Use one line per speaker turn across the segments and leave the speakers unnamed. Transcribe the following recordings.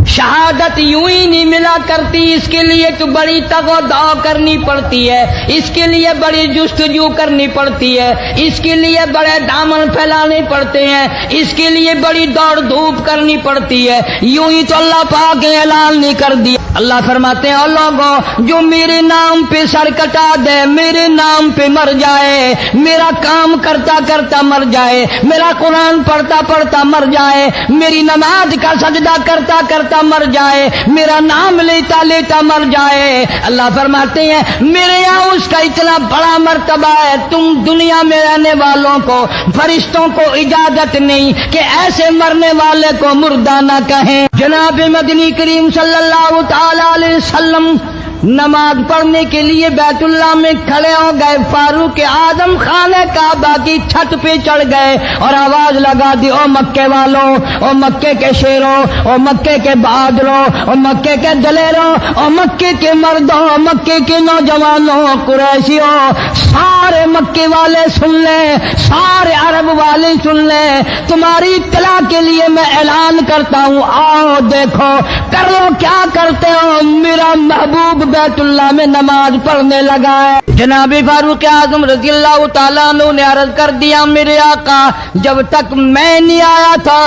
शहादत यूं ही नहीं मिला करती, इसके लिए तो बड़ी तगो-दौ करनी पड़ती है, इसके लिए बड़ी जुस्तजू करनी पड़ती है, इसके लिए बड़े दामन फैलाने पड़ते हैं, इसके लिए बड़ी दौड़ धूप करनी पड़ती है। यूं ही तो अल्लाह पाक ने ऐलान नहीं कर दिया। अल्लाह फरमाते हैं, और लोगों जो मेरे नाम पे सर कटा दे, मेरे नाम पे मर जाए, मेरा काम करता करता मर जाए, मेरा कुरान पढ़ता पढ़ता मर जाए, मेरी नमाज का सजदा करता करता मर जाए, मेरा नाम लेता लेता मर जाए, अल्लाह फरमाते हैं मेरे यहाँ उसका इतना बड़ा मर्तबा है, तुम दुनिया में रहने वालों को, फरिश्तों को इजाजत नहीं कि ऐसे मरने वाले को मुर्दा न कहें। जनाब मदनी करीम सल्लल्लाहु ताला अलैहि वसल्लम नमाज पढ़ने के लिए बैतुल्लाह में खड़े हो गए। फारूक आजम खाने काबा की छत पे चढ़ गए और आवाज लगा दी, ओ मक्के वालों, ओ मक्के के शेरों, ओ मक्के के बहादुरों, ओ मक्के के दलेरों, ओ मक्के के मर्दों, ओ मक्के के नौजवानों, कुरैशियों, सारे मक्के वाले सुन ले, सारे अरब वाले सुन ले, तुम्हारी इत्तला के लिए मैं ऐलान करता हूँ, आओ देखो कर लो क्या करते हो। मेरा महबूब बैतुल्लाह में नमाज पढ़ने लगा है। जनाब फारूक आजम रज़ियल्लाहु ताला अन्हु ने अर्ज कर दिया, मेरे आका जब तक मैं नहीं आया था।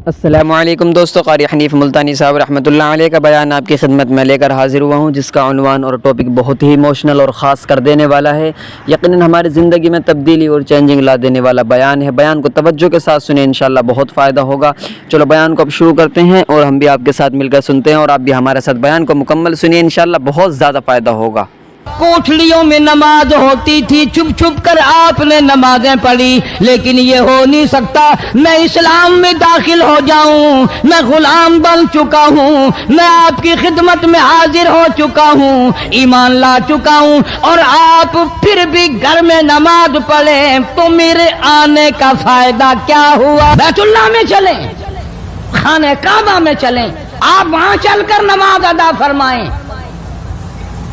अस्सलामु अलैकुम दोस्तों, क़ारी हनीफ मुल्तानी साहब रहमतुल्लाह अलैह का बयान आपकी खिदमत में लेकर हाजिर हुआ हूँ, जिसका उन्वान और टॉपिक बहुत ही इमोशनल और ख़ास कर देने वाला है। यकीनन हमारी ज़िंदगी में तब्दीली और चेंजिंग ला देने वाला बयान है। बयान को तवज्जो के साथ सुने, इंशाअल्लाह बहुत फ़ायदा होगा। चलो बयान को अब शुरू करते हैं और हम भी आपके साथ मिलकर सुनते हैं और आप भी हमारे साथ बयान को मुकम्मल सुनिए, इंशाअल्लाह बहुत ज़्यादा फ़ायदा होगा।
कोठलियों में नमाज होती थी, छुप छुप कर आपने नमाजें पढ़ी, लेकिन ये हो नहीं सकता मैं इस्लाम में दाखिल हो जाऊं, मैं गुलाम बन चुका हूं, मैं आपकी खिदमत में हाजिर हो चुका हूं, ईमान ला चुका हूं, और आप फिर भी घर में नमाज पढ़े तो मेरे आने का फायदा क्या हुआ। बैतुल्लाह में चले, खाने काबा में चले, आप वहां चलकर नमाज अदा फरमाएं।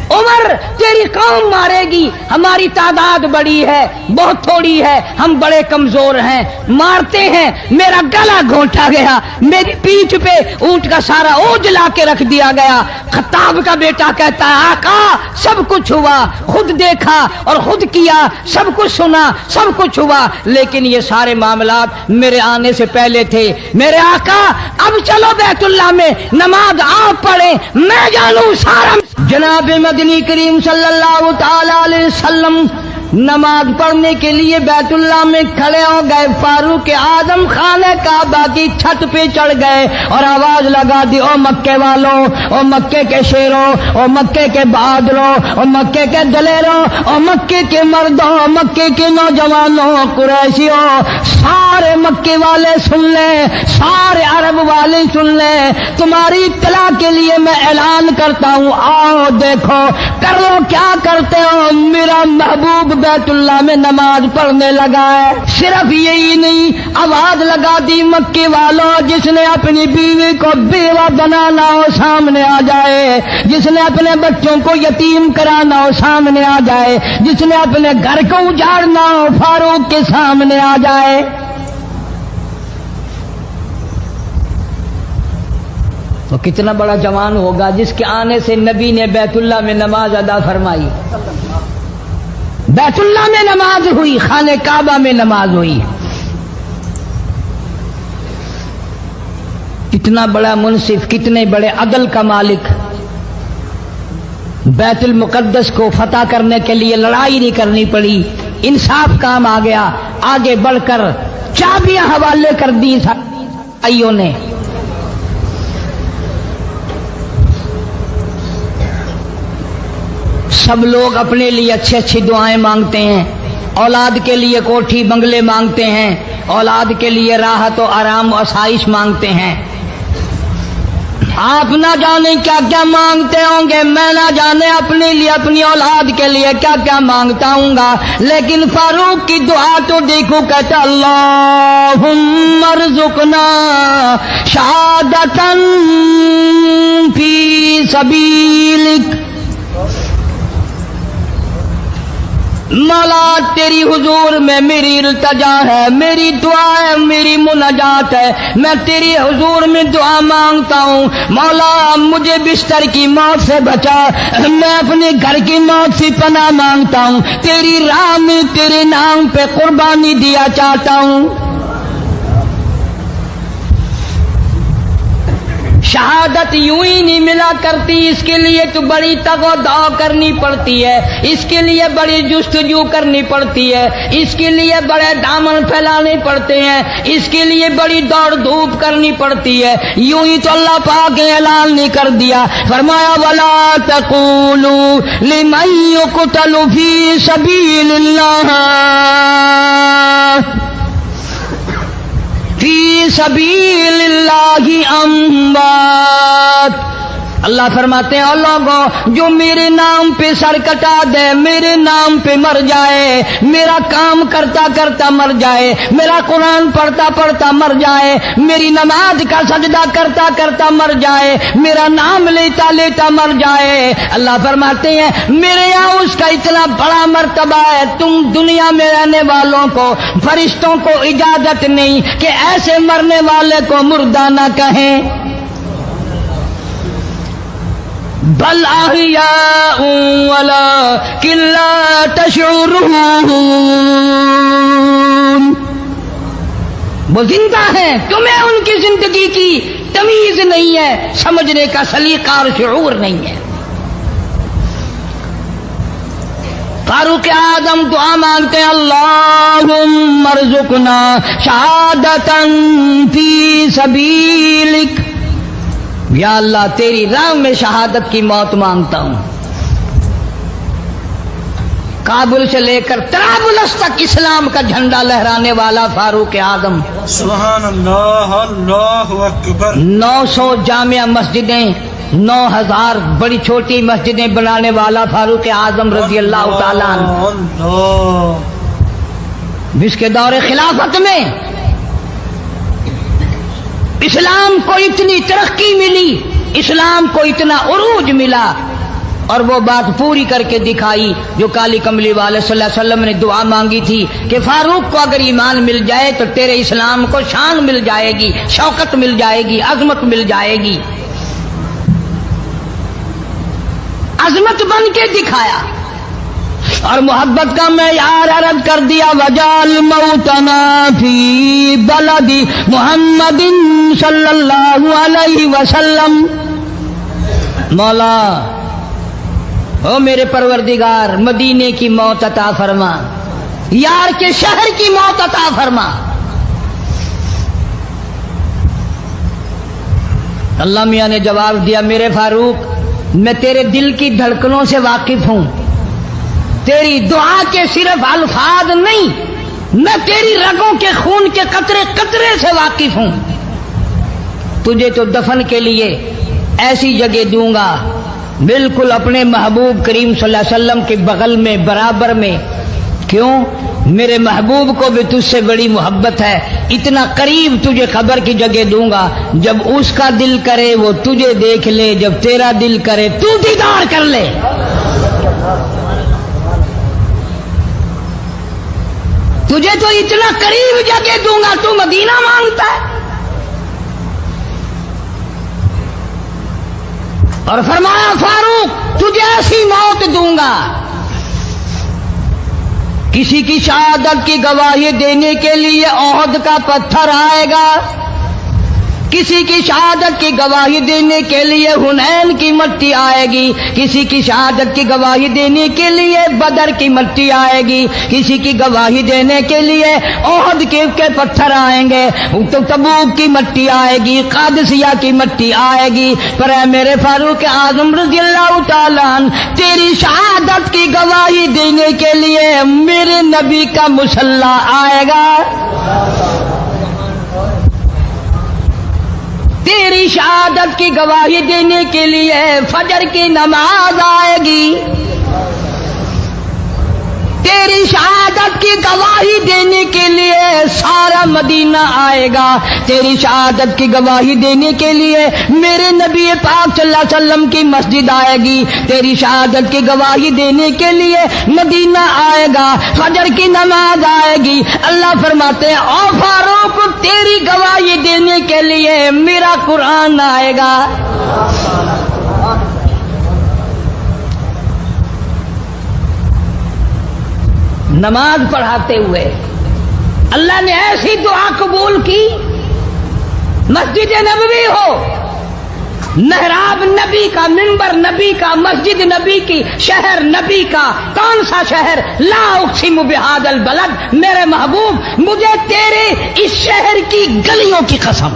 उमर तेरी कौम मारेगी, हमारी तादाद बड़ी है, बहुत थोड़ी है, हम बड़े कमजोर हैं, मारते हैं, मेरा गला घोंटा गया, मेरी पीठ पे ऊंट का सारा ओझ ला के रख दिया गया। खत्ताब का बेटा कहता है, आका सब कुछ हुआ, खुद देखा और खुद किया, सब कुछ सुना, सब कुछ हुआ, लेकिन ये सारे मामलात मेरे आने से पहले थे। मेरे आका अब चलो बैतुल्लाह में नमाज आप पढ़े, मैं जानू सारा। जनाब मदनी करीम सल्लल्लाहु ताला अलैहि वसल्लम नमाज पढ़ने के लिए बैतुल्लाह में खड़े हो गए। फारूक आजम खाने काबा की छत पे चढ़ गए और आवाज लगा दी, ओ मक्के वालों, ओ मक्के के शेरों, ओ मक्के के बहादुरों, ओ मक्के के दलेरों, ओ मक्के के मर्दों, ओ मक्के के नौजवानों, कुरैशियों, सारे मक्के वाले सुन ले, सारे अरब वाले सुन ले, तुम्हारी इत्तला के लिए मैं ऐलान करता हूँ, आओ देखो कर लो क्या करते हो। मेरा महबूब बैतुल्लाह में नमाज पढ़ने लगा है। सिर्फ यही नहीं, आवाज लगा दी, मक्के वालों, जिसने अपनी बीवी को बेवा बनाना हो सामने आ जाए, जिसने अपने बच्चों को यतीम कराना हो सामने आ जाए, जिसने अपने घर को उजाड़ना हो फारूक के सामने आ जाए। तो कितना बड़ा जवान होगा जिसके आने से नबी ने बैतुल्लाह में नमाज अदा फरमाई। बैतुल्लाह में नमाज हुई, खाने काबा में नमाज हुई। कितना बड़ा मुनसिफ, कितने बड़े अदल का मालिक। बैतुल मुकद्दस को फतह करने के लिए लड़ाई नहीं करनी पड़ी, इंसाफ काम आ गया। आगे बढ़कर चाबियां हवाले कर दी भाइयों ने। सब लोग अपने लिए अच्छी अच्छी दुआएं मांगते हैं, औलाद के लिए कोठी बंगले मांगते हैं, औलाद के लिए राहत और आराम और आसाइश मांगते हैं। आप ना जाने क्या क्या मांगते होंगे, मैं ना जाने अपने लिए, अपनी औलाद के लिए क्या क्या मांगता हूँगा, लेकिन फारूक की दुआ तो देखो, कहता अल्लाहुम्मा रज़ुक़ना शहादतन फी सबीलिक। मौला तेरी हुजूर में मेरी इल्तिजा है, मेरी दुआ है, मेरी मुनाजात है, मैं तेरी हुजूर में दुआ मांगता हूँ। मौला मुझे बिस्तर की मौत से बचा, मैं अपने घर की मौत से पनाह मांगता हूँ, तेरी राह में तेरे नाम पे कुर्बानी दिया चाहता हूँ। शहादत यूं ही नहीं मिला करती, इसके लिए तो बड़ी तगो-दौ करनी पड़ती है, इसके लिए बड़ी जुस्तजू करनी पड़ती है, इसके लिए बड़े दामन फैलाने पड़ते हैं, इसके लिए बड़ी दौड़ धूप करनी पड़ती है। यूं ही तो अल्लाह पाक ने ऐलान नहीं कर दिया, फरमाया वला तक़ूलू लिमन युक़तलु फी सबीलिल्लाह फी सबीलिल्लाहि अम्वात। अल्लाह फरमाते हैं और लोगों जो मेरे नाम पे सर कटा दे, मेरे नाम पे मर जाए, मेरा काम करता करता मर जाए, मेरा कुरान पढ़ता पढ़ता मर जाए, मेरी नमाज का सजदा करता करता मर जाए, मेरा नाम लेता लेता मर जाए, अल्लाह फरमाते हैं मेरे यहाँ उसका इतना बड़ा मर्तबा है, तुम दुनिया में रहने वालों को, फरिश्तों को इजाजत नहीं कि ऐसे मरने वाले को मुर्दा न कहें। बल अहियाउं वलाकिन ला तशउरून, वो जिंदा है, तुम्हें उनकी जिंदगी की तमीज नहीं है, समझने का सलीका और शऊर नहीं है। फारूक आदम दुआ मांगते हैं अल्लाहुम्मा अर्जुकना शहादतन फी सबीलिक, या अल्लाह तेरी राह में शहादत की मौत मांगता हूं। काबुल से लेकर तराबुलस तक इस्लाम का झंडा लहराने वाला फारूक आदम,
सुभान अल्लाह, अल्लाहु अकबर।
900 जामिया मस्जिदें, 9000 बड़ी छोटी मस्जिदें बनाने वाला फारूक आजम रजी अल्लाह ताला अन्हु, जिसके दौरे खिलाफत में इस्लाम को इतनी तरक्की मिली, इस्लाम को इतना उरूज मिला, और वो बात पूरी करके दिखाई जो काली कमली वाले सल्लल्लाहु अलैहि वसल्लम ने दुआ मांगी थी कि फारूक को अगर ईमान मिल जाए तो तेरे इस्लाम को शान मिल जाएगी, शौकत मिल जाएगी, अजमत मिल जाएगी। अजमत बन के दिखाया और मोहब्बत का मेयार अर्ज कर दिया, वजाल मौतना फी बलदी मुहम्मदिन सल्लल्लाहु अलैहि वसल्लम। मौला ओ मेरे परवरदिगार, मदीने की मौत अता फरमा, यार के शहर की मौत अता फरमा। अल्लाह मियां ने जवाब दिया, मेरे फारूक मैं तेरे दिल की धड़कनों से वाकिफ हूं, तेरी दुआ के सिर्फ अल्फाज नहीं, मैं तेरी रगों के खून के कतरे कतरे से वाकिफ हूं। तुझे तो दफन के लिए ऐसी जगह दूंगा बिल्कुल अपने महबूब करीम सल्लल्लाहु अलैहि वसल्लम के बगल में, बराबर में। क्यों? मेरे महबूब को भी तुझसे बड़ी मोहब्बत है, इतना करीब तुझे खबर की जगह दूंगा, जब उसका दिल करे वो तुझे देख ले, जब तेरा दिल करे तू दीदार कर ले। तुझे तो इतना करीब जगह दूंगा, तू मदीना मांगता है। और फरमाया फारूक तुझे ऐसी मौत दूंगा, किसी की शहादत की गवाही देने के लिए ओहद का पत्थर आएगा, किसी की शहादत की गवाही देने के लिए हुनैन की मिट्टी आएगी, किसी की शहादत की गवाही देने के लिए बदर की मिट्टी आएगी, किसी की गवाही देने के लिए ओहद के पत्थर आएंगे, तो तबूक की मिट्टी आएगी, कादसिया की मिट्टी आएगी। पर ऐ मेरे फारूक आजम रज़ियल्लाहु ताला अन्हु, तेरी शहादत की गवाही देने के लिए मेरे नबी का मुसल्ला आएगा, तेरी शहादत की गवाही देने के लिए फजर की नमाज आएगी, तेरी शहादत की गवाही देने के लिए सारा मदीना आएगा। तेरी शहादत की गवाही देने के लिए मेरे नबी पाक सल्लल्लाहु अलैहि वसल्लम की मस्जिद आएगी। तेरी शहादत की गवाही देने के लिए मदीना आएगा। फजर की नमाज आएगी। अल्लाह फरमाते हैं ओ फारूक, तेरी गवाही देने के लिए मेरा कुरान आएगा। नमाज पढ़ाते हुए अल्लाह ने ऐसी दुआ कबूल की, मस्जिद नबवी हो, मेहराब नबी का, मिंबर नबी का, मस्जिद नबी की, शहर नबी का। कौन सा शहर? ला उक़सिमु बिहादल बलद, मेरे महबूब मुझे तेरे इस शहर की गलियों की कसम,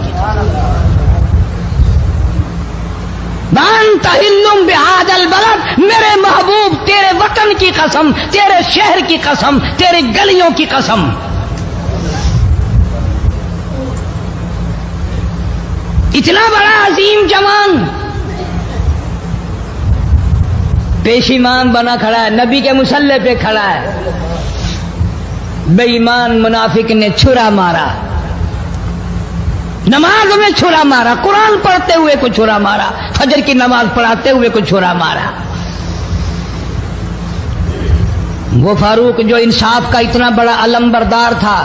तहिल्लुम बिहादल बलद, मेरे महबूब तेरे वतन की कसम, तेरे शहर की कसम, तेरे गलियों की कसम। इतना बड़ा अजीम जवान पेशीमान बना खड़ा है, नबी के मुसल्ले पे खड़ा है। बेईमान मुनाफिक ने छुरा मारा, नमाज में छुरा मारा, कुरान पढ़ते हुए को छुरा मारा, फजर की नमाज पढ़ाते हुए को छुरा मारा। वो फारूक जो इंसाफ का इतना बड़ा अलमबरदार था,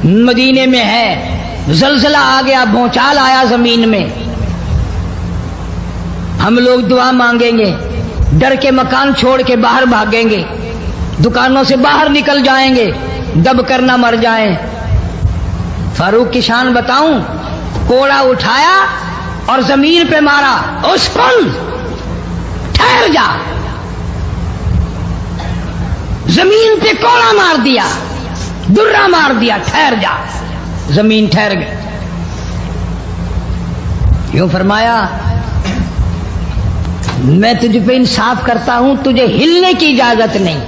मदीने में है, जलजला आ गया, भूचाल आया जमीन में। हम लोग दुआ मांगेंगे, डर के मकान छोड़ के बाहर भागेंगे, दुकानों से बाहर निकल जाएंगे, दब कर ना मर जाएं। फारूक की शान बताऊं, कोड़ा उठाया और जमीन पे मारा, उस्कुन, ठहर जा। जमीन पे कोड़ा मार दिया, दुर्रा मार दिया, ठहर जा। जमीन ठहर गई। यूं फरमाया, मैं तुझ पे इंसाफ करता हूं, तुझे हिलने की इजाजत नहीं,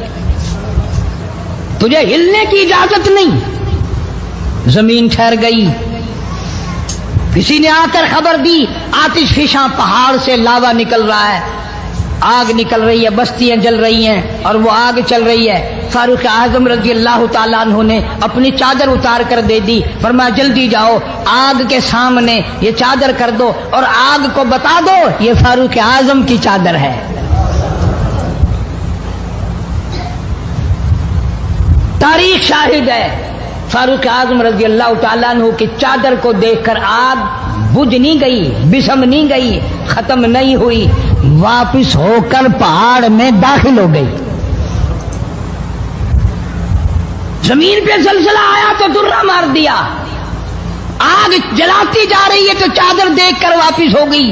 तुझे हिलने की इजाजत नहीं। जमीन ठहर गई। किसी ने आकर खबर दी, आतिशफिशां पहाड़ से लावा निकल रहा है, आग निकल रही है, बस्तियां जल रही हैं और वो आग चल रही है। फारूक आजम रजी अल्लाह ताला अन्हु ने अपनी चादर उतार कर दे दी, फरमाया जल्दी जाओ, आग के सामने ये चादर कर दो और आग को बता दो ये फारूक आजम की चादर है। तारीख शाहिद है, फारूक आजम रजी अल्लाह ताला अन्हु की चादर को देखकर आग बुझ नहीं गई, बिसम नहीं गई, खत्म नहीं हुई, वापिस होकर पहाड़ में दाखिल हो गई। जमीन पे जलजला आया तो दुर्रा मार दिया, आग जलाती जा रही है तो चादर देखकर वापिस हो गई।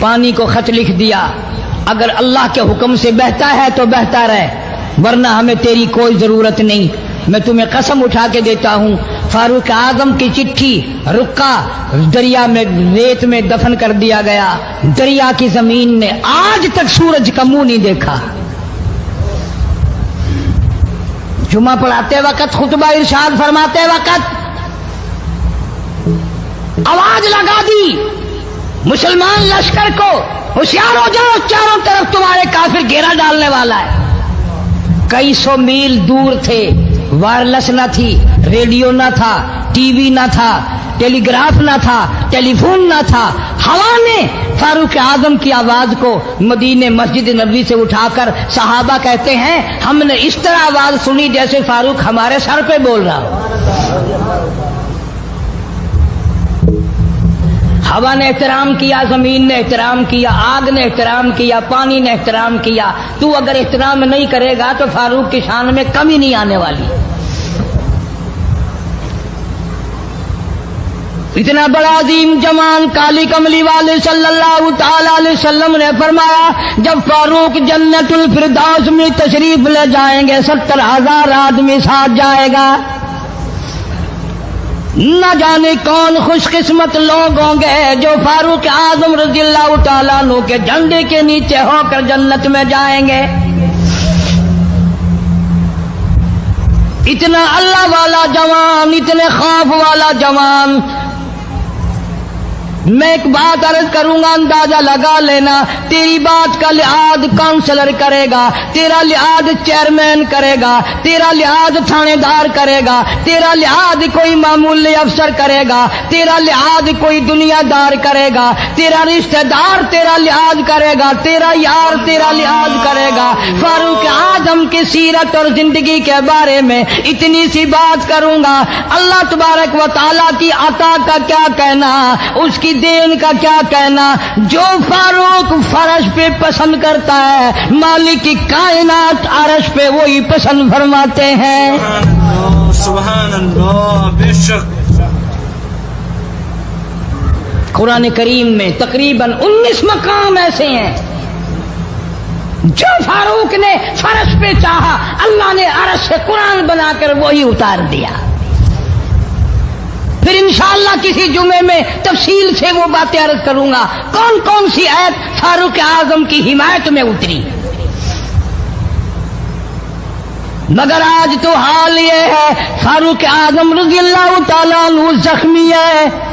पानी को खत लिख दिया, अगर अल्लाह के हुक्म से बहता है तो बहता रहे, वरना हमें तेरी कोई जरूरत नहीं। मैं तुम्हें कसम उठा के देता हूं, फारूक आजम की चिट्ठी रुका दरिया में, रेत में दफन कर दिया गया। दरिया की जमीन ने आज तक सूरज का मुंह नहीं देखा। जुमा पढ़ाते वक्त, खुतबा इरशाद फरमाते वक्त आवाज लगा दी मुसलमान लश्कर को, होशियार हो जाओ, चारों तरफ तुम्हारे काफिर घेरा डालने वाला है। कई सौ मील दूर थे, वायरलेस ना थी, रेडियो ना था, टीवी ना था, टेलीग्राफ ना था, टेलीफोन ना था। हवा ने फारूक आजम की आवाज को मदीने मस्जिद नबी से उठाकर, सहाबा कहते हैं हमने इस तरह आवाज सुनी जैसे फारूक हमारे सर पे बोल रहा हो। हवा ने एहतराम किया, जमीन ने एहतराम किया, आग ने एहतराम किया, पानी ने एहतराम किया। तू अगर एहतराम नहीं करेगा तो फारूक की शान में कमी नहीं आने वाली। इतना बड़ा अजीम जवान काली कमली वाले सल्लल्लाहु ताला अलैहि वसल्लम ने फरमाया, जब फारूक जन्नतुल फिरदौस में तशरीफ ले जाएंगे 70,000 आदमी साथ जाएगा। न जाने कौन खुशकिस्मत लोग होंगे जो फारूक आजम रज़ियल्लाहु ताला अन्हु के झंडे के नीचे होकर जन्नत में जाएंगे। इतना अल्लाह वाला जवान, इतने खौफ वाला जवान मैं एक बात अर्ज करूंगा, अंदाजा लगा लेना। तेरी बात का लिहाज काउंसलर करेगा, तेरा लिहाज चेयरमैन करेगा, तेरा लिहाज थानेदार करेगा, तेरा लिहाज कोई मामूली अफसर करेगा, तेरा लिहाज कोई दुनियादार करेगा, तेरा रिश्तेदार तेरा लिहाज करेगा, तेरा यार तेरा लिहाज करेगा। फारूक आजम की सीरत और जिंदगी के बारे में इतनी सी बात करूंगा। अल्लाह तबारक व तआला की अता का क्या कहना, उसकी देन का क्या कहना। जो फारूक फर्श पे पसंद करता है, मालिक की कायनात अर्श पे वही पसंद फरमाते हैं।
सुभान अल्लाह, बेशक।
कुरान करीम में तकरीबन 19 मकाम ऐसे हैं जो फारूक ने फर्श पे चाहा, अल्लाह ने अर्श से कुरान बनाकर वही उतार दिया। फिर इंशाअल्लाह किसी जुमे में तफसील से वो बातें अर्ज करूंगा, कौन कौन सी आयत फारूक आजम की हिमायत में उतरी। मगर आज तो हाल ये है, फारूक आजम रज़ी अल्लाह तआला अन्हु जख्मी है,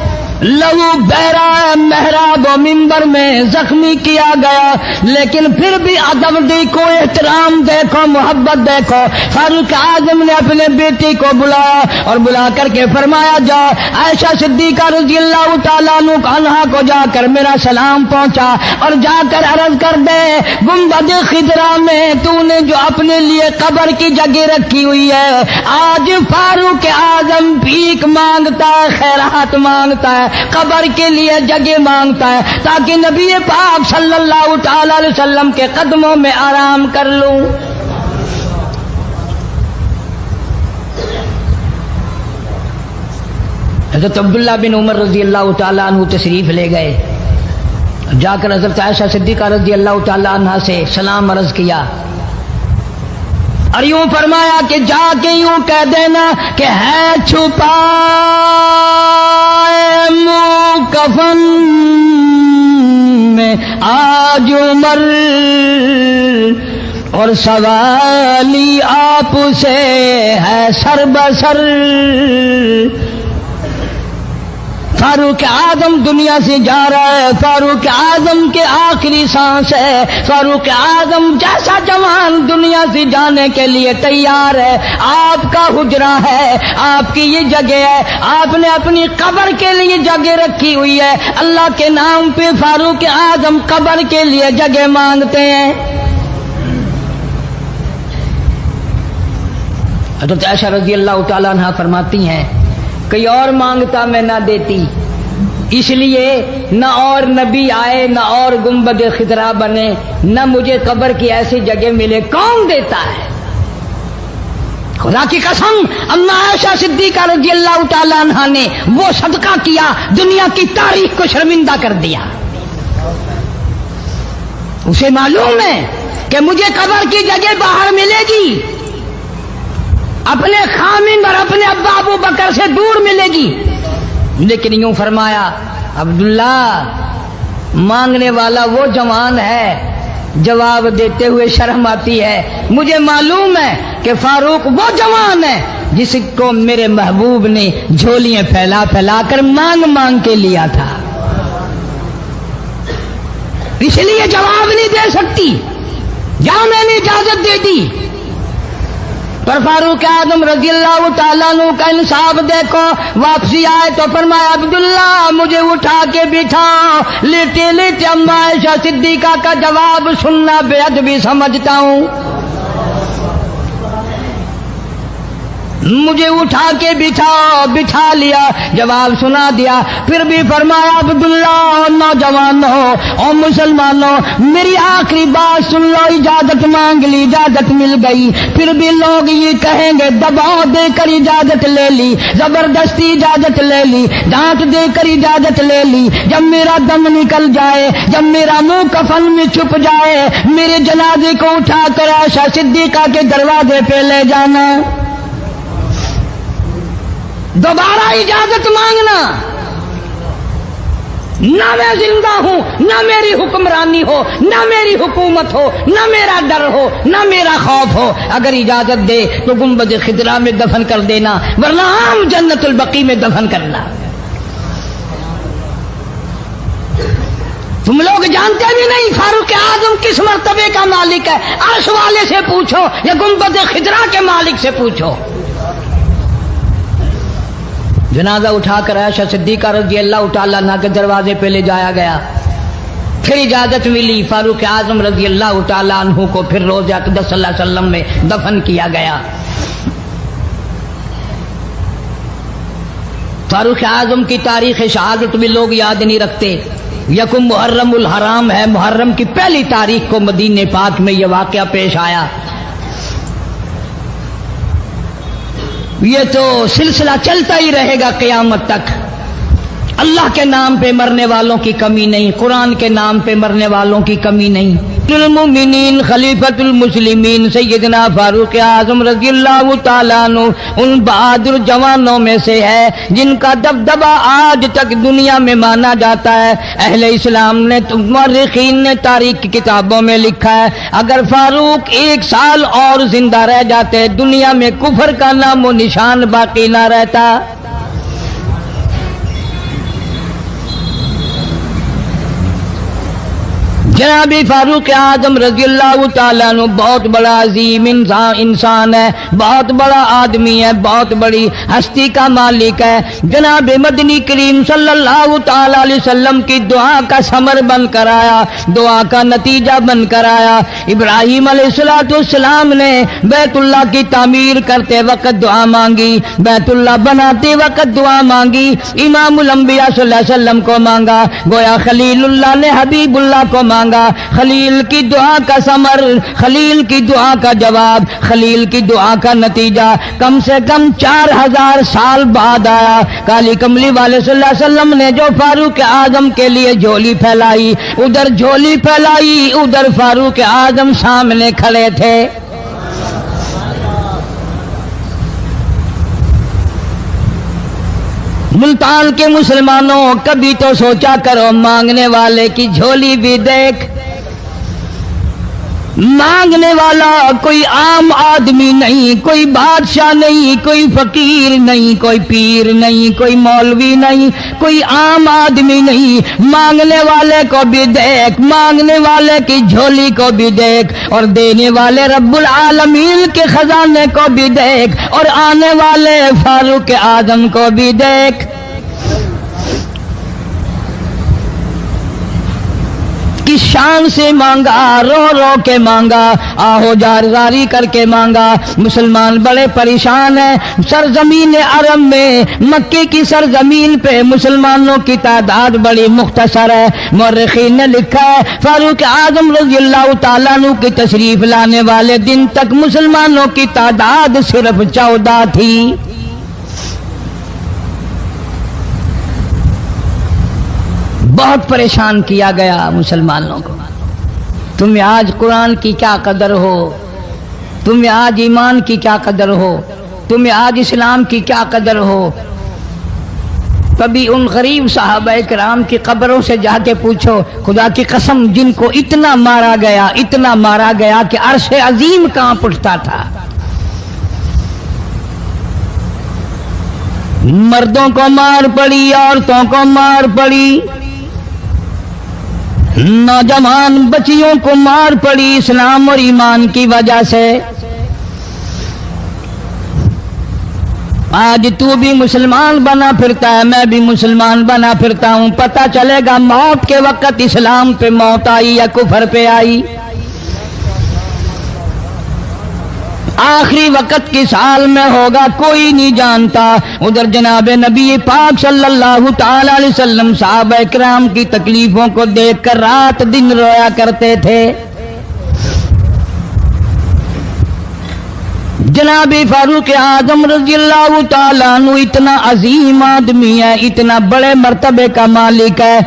लहू बहरा है, मेहराब और मिंबर में जख्मी किया गया, लेकिन फिर भी अदब देखो, एहतराम देखो, मोहब्बत देखो। फारूक आजम ने अपने बेटे को बुलाया और बुला करके फरमाया, जा आयशा सिद्दीका रज़ी अल्लाह तआला अन्हा को जाकर मेरा सलाम पहुंचा और जाकर अर्ज कर दे, गुंबद खिदरा में तूने जो अपने लिए कब्र की जगह रखी हुई है, आज फारूक आजम भीख मांगता है, खैरात मांगता है, कब्र के लिए जगह मांगता है, ताकि नबी पाक सल्लल्लाहु तआला अलैहि वसल्लम के कदमों में आराम कर लूं। हज़रत अब्दुल्ला बिन उमर रज़ी अल्लाह तआला अन्हु तशरीफ ले गए, जाकर हज़रत आयशा सिद्दीका रज़ी अल्लाह तआला अन्हा से सलाम अर्ज किया और यूं फरमाया कि जाके यूं कह देना कि है छुपा मुँह कफन में आज उमर और सवाली आपसे है सर बसर। फारूक आजम दुनिया से जा रहा है, फारूक आजम के आखिरी सांस है, फारूक आजम जैसा जवान दुनिया से जाने के लिए तैयार है। आपका हुजरा है, आपकी ये जगह है, आपने अपनी कब्र के लिए जगह रखी हुई है। अल्लाह के नाम पे फारूक आजम कब्र के लिए जगह मांगते हैं। हज़रत आयशा रज़ी अल्लाह तआला अन्हा फरमाती हैं, कहीं और मांगता मैं ना देती, इसलिए न और नबी आए, न और गुंबद खिदरा बने, न मुझे कब्र की ऐसी जगह मिले, कौन देता है। खुदा की कसम, अम्मा आयशा सिद्दीका रज़ी अल्लाह तआला अन्हा ने वो सदका किया, दुनिया की तारीख को शर्मिंदा कर दिया। उसे मालूम है कि मुझे कब्र की जगह बाहर मिलेगी, अपने खामिन और अपने अब्बा अबू बकर से दूर मिलेगी। लेकिन यूं फरमाया, अब्दुल्ला मांगने वाला वो जवान है, जवाब देते हुए शर्म आती है, मुझे मालूम है कि फारूक वो जवान है जिसको मेरे महबूब ने झोलियां फैला फैला कर मांग मांग के लिया था, इसलिए जवाब नहीं दे सकती। जा मैंने इजाजत दे दी। पर फारूक आजम रज़ी अल्लाह तआला अन्हु का इंसाफ देखो, वापसी आए तो फरमाया, अब्दुल्ला मुझे उठा के बिठाओ। लेटे लेटे अम्मा आयशा सिद्दीका का जवाब सुनना बेअदबी समझता हूँ। मुझे उठा के बिठाओ, बिठा लिया, जवाब सुना दिया। फिर भी फरमाया, अब्दुल्ला नौजवान हो और मुसलमानों, मेरी आखिरी बात सुन लो। इजाजत मांग ली, इजाजत मिल गई। फिर भी लोग ये कहेंगे दबाव देकर इजाजत ले ली, जबरदस्ती इजाजत ले ली, डांट देकर इजाजत ले ली। जब मेरा दम निकल जाए, जब मेरा मुंह कफन में छुप जाए, मेरे जनाजे को उठाकर आयशा सिद्दीका के दरवाजे पे ले जाना। दोबारा इजाजत मांगना, ना मैं जिंदा हूं, ना मेरी हुक्मरानी हो, ना मेरी हुकूमत हो, ना मेरा डर हो, ना मेरा खौफ हो। अगर इजाजत दे तो गुंबद खिदरा में दफन कर देना, वरना आम जन्नतुल बकी में दफन करना। تم لوگ جانتے بھی نہیں فاروق اعظم کس مرتبے کا مالک ہے؟ عرش والے سے پوچھو یا گنبد خضرا کے مالک سے پوچھو۔ جنازہ اٹھا کر عائشہ صدیقہ رضی اللہ تعالیٰ عنہ کے دروازے پہ لے جایا گیا، پھر اجازت ملی، فاروق اعظم رضی اللہ تعالیٰ عنہ کو پھر روضہ اقدس صلی اللہ علیہ وسلم میں دفن کیا گیا۔ فاروق اعظم کی تاریخ شہادت بھی لوگ یاد نہیں رکھتے۔ یکم محرم الحرام ہے، محرم کی پہلی تاریخ کو مدینہ پاک میں یہ واقعہ پیش آیا۔ یہ تو سلسلہ چلتا ہی رہے گا قیامت تک۔ اللہ کے نام پہ مرنے والوں کی کمی نہیں، قرآن کے نام پہ مرنے والوں کی کمی نہیں۔ المؤمنین خلیفۃ المسلمین سیدنا فاروق اعظم رضی اللہ تعالیٰ عنہ ان بہادر جوانوں میں سے ہے جن کا دبدبہ آج تک دنیا میں مانا جاتا ہے۔ اہل اسلام نے مورخین نے تاریخ کی کتابوں میں لکھا ہے اگر فاروق 1 سال اور زندہ رہ جاتے دنیا میں کفر کا نام و نشان باقی نہ رہتا۔ جناب فاروق اعظم رضی اللہ تعالیٰ عنہ بہت بڑا عظیم انسان ہے، بہت بڑا آدمی ہے، بہت بڑی ہستی کا مالک ہے۔ جناب مدنی کریم صلی اللہ تعالیٰ علیہ وسلم کی دعا کا ثمر بن کر آیا، دعا کا نتیجہ بن کر آیا۔ ابراہیم علیہ السلام نے بیت اللہ کی تعمیر کرتے وقت دعا مانگی، بیت اللہ بناتے وقت دعا مانگی، امام الانبیاء صلی اللہ علیہ وسلم کو مانگا، گویا خلیل اللہ نے حبیب اللہ کو مانگا۔ خلیل کی دعا کا ثمر، خلیل کی دعا کا جواب، خلیل کی دعا کا نتیجہ کم سے کم 4000 سال بعد آیا۔ کالی کملی والے صلی اللہ علیہ وسلم نے جو فاروق اعظم کے لیے جھولی پھیلائی، ادھر جھولی پھیلائی، ادھر فاروق اعظم سامنے کھڑے تھے۔ ملتان کے مسلمانوں کبھی تو سوچا کرو مانگنے والے کی جھولی بھی دیکھ۔ مانگنے والا کوئی عام آدمی نہیں، کوئی بادشاہ نہیں، کوئی فقیر نہیں، کوئی پیر نہیں، کوئی مولوی نہیں، کوئی عام آدمی نہیں۔ مانگنے والے کو بھی دیکھ، مانگنے والے کی جھولی کو بھی دیکھ، اور دینے والے رب العالمین کے خزانے کو بھی دیکھ، اور آنے والے فاروق اعظم کو بھی دیکھ۔ کس شان سے مانگا، رو رو کے مانگا، آہو جار زاری کر کے مانگا۔ مسلمان بڑے پریشان ہیں۔ سرزمین عرب میں، مکے کی سرزمین پہ مسلمانوں کی تعداد بڑی مختصر ہے۔ مورخین نے لکھا ہے فاروق اعظم رضی اللہ تعالیٰ عنہ کی تشریف لانے والے دن تک مسلمانوں کی تعداد صرف 14 تھی۔ بہت پریشان کیا گیا مسلمانوں کو۔ تمہیں آج قرآن کی کیا قدر ہو، تمہیں آج ایمان کی کیا قدر ہو، تمہیں آج اسلام کی کیا قدر ہو۔ کبھی ان غریب صحابہ کرام کی قبروں سے جا کے پوچھو، خدا کی قسم جن کو اتنا مارا گیا، اتنا مارا گیا کہ عرش عظیم کانپ اٹھتا تھا۔ مردوں کو مار پڑی، عورتوں کو مار پڑی، نوجوان بچیوں کو مار پڑی اسلام اور ایمان کی وجہ سے۔ آج تو بھی مسلمان بنا پھرتا ہے، میں بھی مسلمان بنا پھرتا ہوں، پتہ چلے گا موت کے وقت اسلام پہ موت آئی یا کفر پہ آئی۔ آخری وقت کس حال میں ہوگا کوئی نہیں جانتا۔ ادھر جناب نبی پاک صلی اللہ تعالی علیہ وسلم صحابہ کرام کی تکلیفوں کو دیکھ کر رات دن رویا کرتے تھے۔ جناب فاروق اعظم رضی اللہ تعالیٰ عنہ اتنا عظیم آدمی ہے، اتنا بڑے مرتبے کا مالک ہے،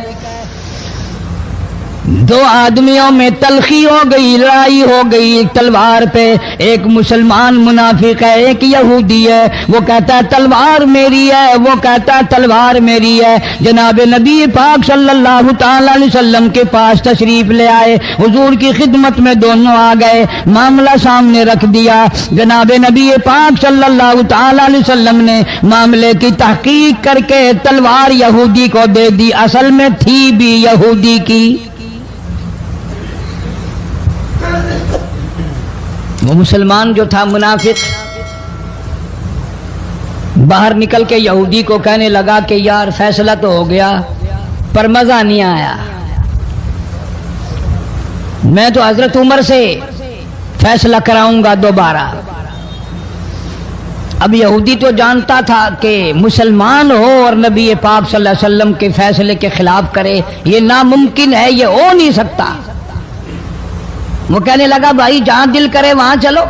दो आदमियों में तलखी हो गई, लड़ाई हो गई तलवार पे। एक मुसलमान मुनाफिक है, एक यहूदी है। वो कहता है तलवार मेरी है, वो कहता है तलवार मेरी है। जनाब नबी पाक सल्लल्लाहु ताला अलैहि वसल्लम के पास तशरीफ ले आए, हुजूर की खिदमत में दोनों आ गए, मामला सामने रख दिया। जनाब नबी पाक सल्लल्लाहु ताला अलैहि वसल्लम ने मामले की तहकीक करके तलवार यहूदी को दे दी, असल में थी भी यहूदी की। वो मुसलमान जो था मुनाफिक बाहर निकल के यहूदी को कहने लगा कि यार फैसला तो हो गया पर मजा नहीं आया, मैं तो हजरत उमर से फैसला कराऊंगा दोबारा। अब यहूदी तो जानता था कि मुसलमान हो और नबी पाक सल्लल्लाहु अलैहि वसल्लम के फैसले के खिलाफ करे, ये नामुमकिन है, ये हो नहीं सकता। वो कहने लगा भाई जहां दिल करे वहां चलो।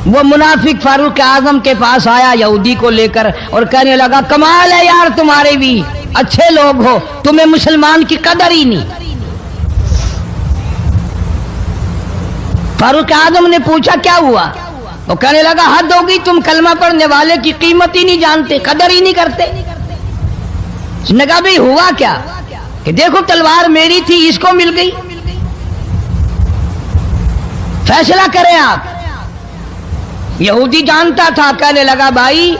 वो मुनाफिक फारूक आजम के पास आया यहूदी को लेकर और कहने लगा कमाल है यार, तुम्हारे भी अच्छे लोग हो, तुम्हें मुसलमान की कदर ही नहीं। फारूक आजम ने पूछा क्या हुआ? वो कहने लगा हद होगी, तुम कलमा पढ़ने वाले की कीमत ही नहीं जानते, कदर ही नहीं करते। उसने कहा भाई हुआ क्या? कि देखो तलवार मेरी थी, इसको मिल गई, फैसला करें आप। यहूदी जानता था, कहने लगा भाई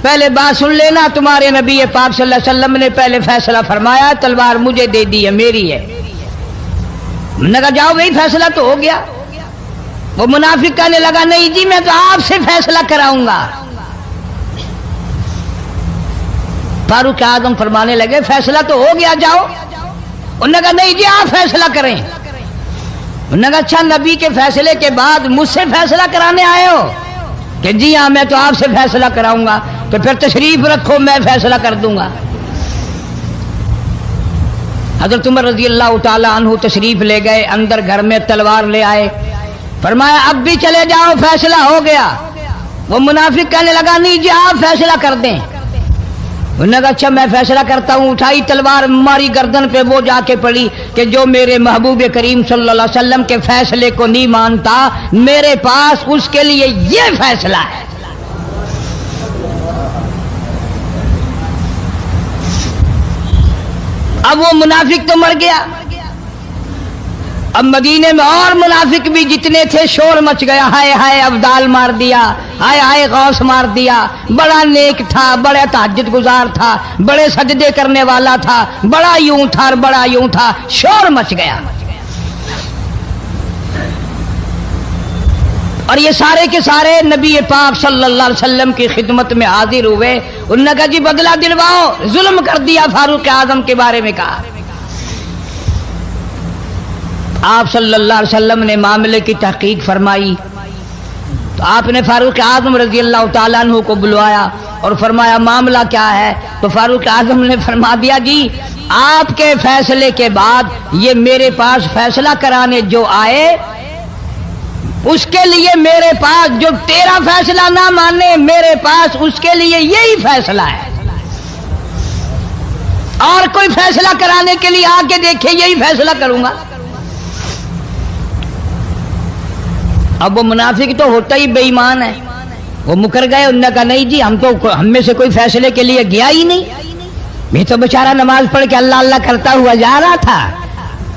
पहले बात सुन लेना, तुम्हारे नबी पाक सल्लल्लाहु अलैहि वसल्लम ने पहले फैसला फरमाया, तलवार मुझे दे दी है, मेरी है। मैंने कहा जाओ भाई फैसला तो हो गया। वो मुनाफिक कहने लगा नहीं जी मैं तो आपसे फैसला कराऊंगा। फारूक आजम फरमाने लगे फैसला तो हो गया, जाओ। उन्होंने कहा नहीं जी आप फैसला करें। उन्होंने कहा अच्छा नबी के फैसले के बाद मुझसे फैसला कराने आए हो? कि जी हाँ मैं तो आपसे फैसला कराऊंगा। तो फिर तशरीफ रखो, मैं फैसला कर दूंगा। हजरत उमर रजी अल्लाह ताला अन्हु तशरीफ ले गए, अंदर घर में तलवार ले आए, फरमाया अब भी चले जाओ, फैसला हो गया। वो मुनाफिक कहने लगा नहीं जी आप फैसला कर दें। उन्होंने कहा अच्छा मैं फैसला करता हूँ। उठाई तलवार, मारी गर्दन पे, वो जाके पड़ी कि जो मेरे महबूब करीम सल्लल्लाहु अलैहि वसल्लम के फैसले को नहीं मानता, मेरे पास उसके लिए ये फैसला है। अब वो मुनाफिक तो मर गया। अब मदीने में और मुनाफिक भी जितने थे शोर मच गया, हाय हाय अब्दाल मार दिया, हाय हाय गौस मार दिया, बड़ा नेक था, बड़ा तहज्जुद गुजार था, बड़े सजदे करने वाला था, बड़ा यूं था और बड़ा यूं था, शोर मच गया। और ये सारे के सारे नबी पाक सल्लल्लाहु अलैहि वसल्लम की खिदमत में हाजिर हुए। उन्होंने कहा जी बदला दिलवाओ, जुल्म कर दिया फारूक आजम के बारे में कहा। आप सल्लल्लाहु अलैहि वसल्लम ने मामले की तहकीक फरमाई तो आपने फारूक आजम रजी अल्लाह ताला अन्हु को बुलवाया और फरमाया मामला क्या है? तो फारूक आजम ने फरमा दिया जी आपके फैसले के बाद ये मेरे पास फैसला कराने जो आए उसके लिए मेरे पास, जो तेरा फैसला ना माने मेरे पास उसके लिए यही फैसला है, और कोई फैसला कराने के लिए आके देखे यही फैसला करूंगा। अब वो मुनाफिक तो होता ही बेईमान है, वो मुकर गए। उन्होंने कहा नहीं जी हम में से कोई फैसले के लिए गया ही नहीं, मैं तो बेचारा नमाज पढ़ के अल्लाह अल्लाह करता हुआ जा रहा था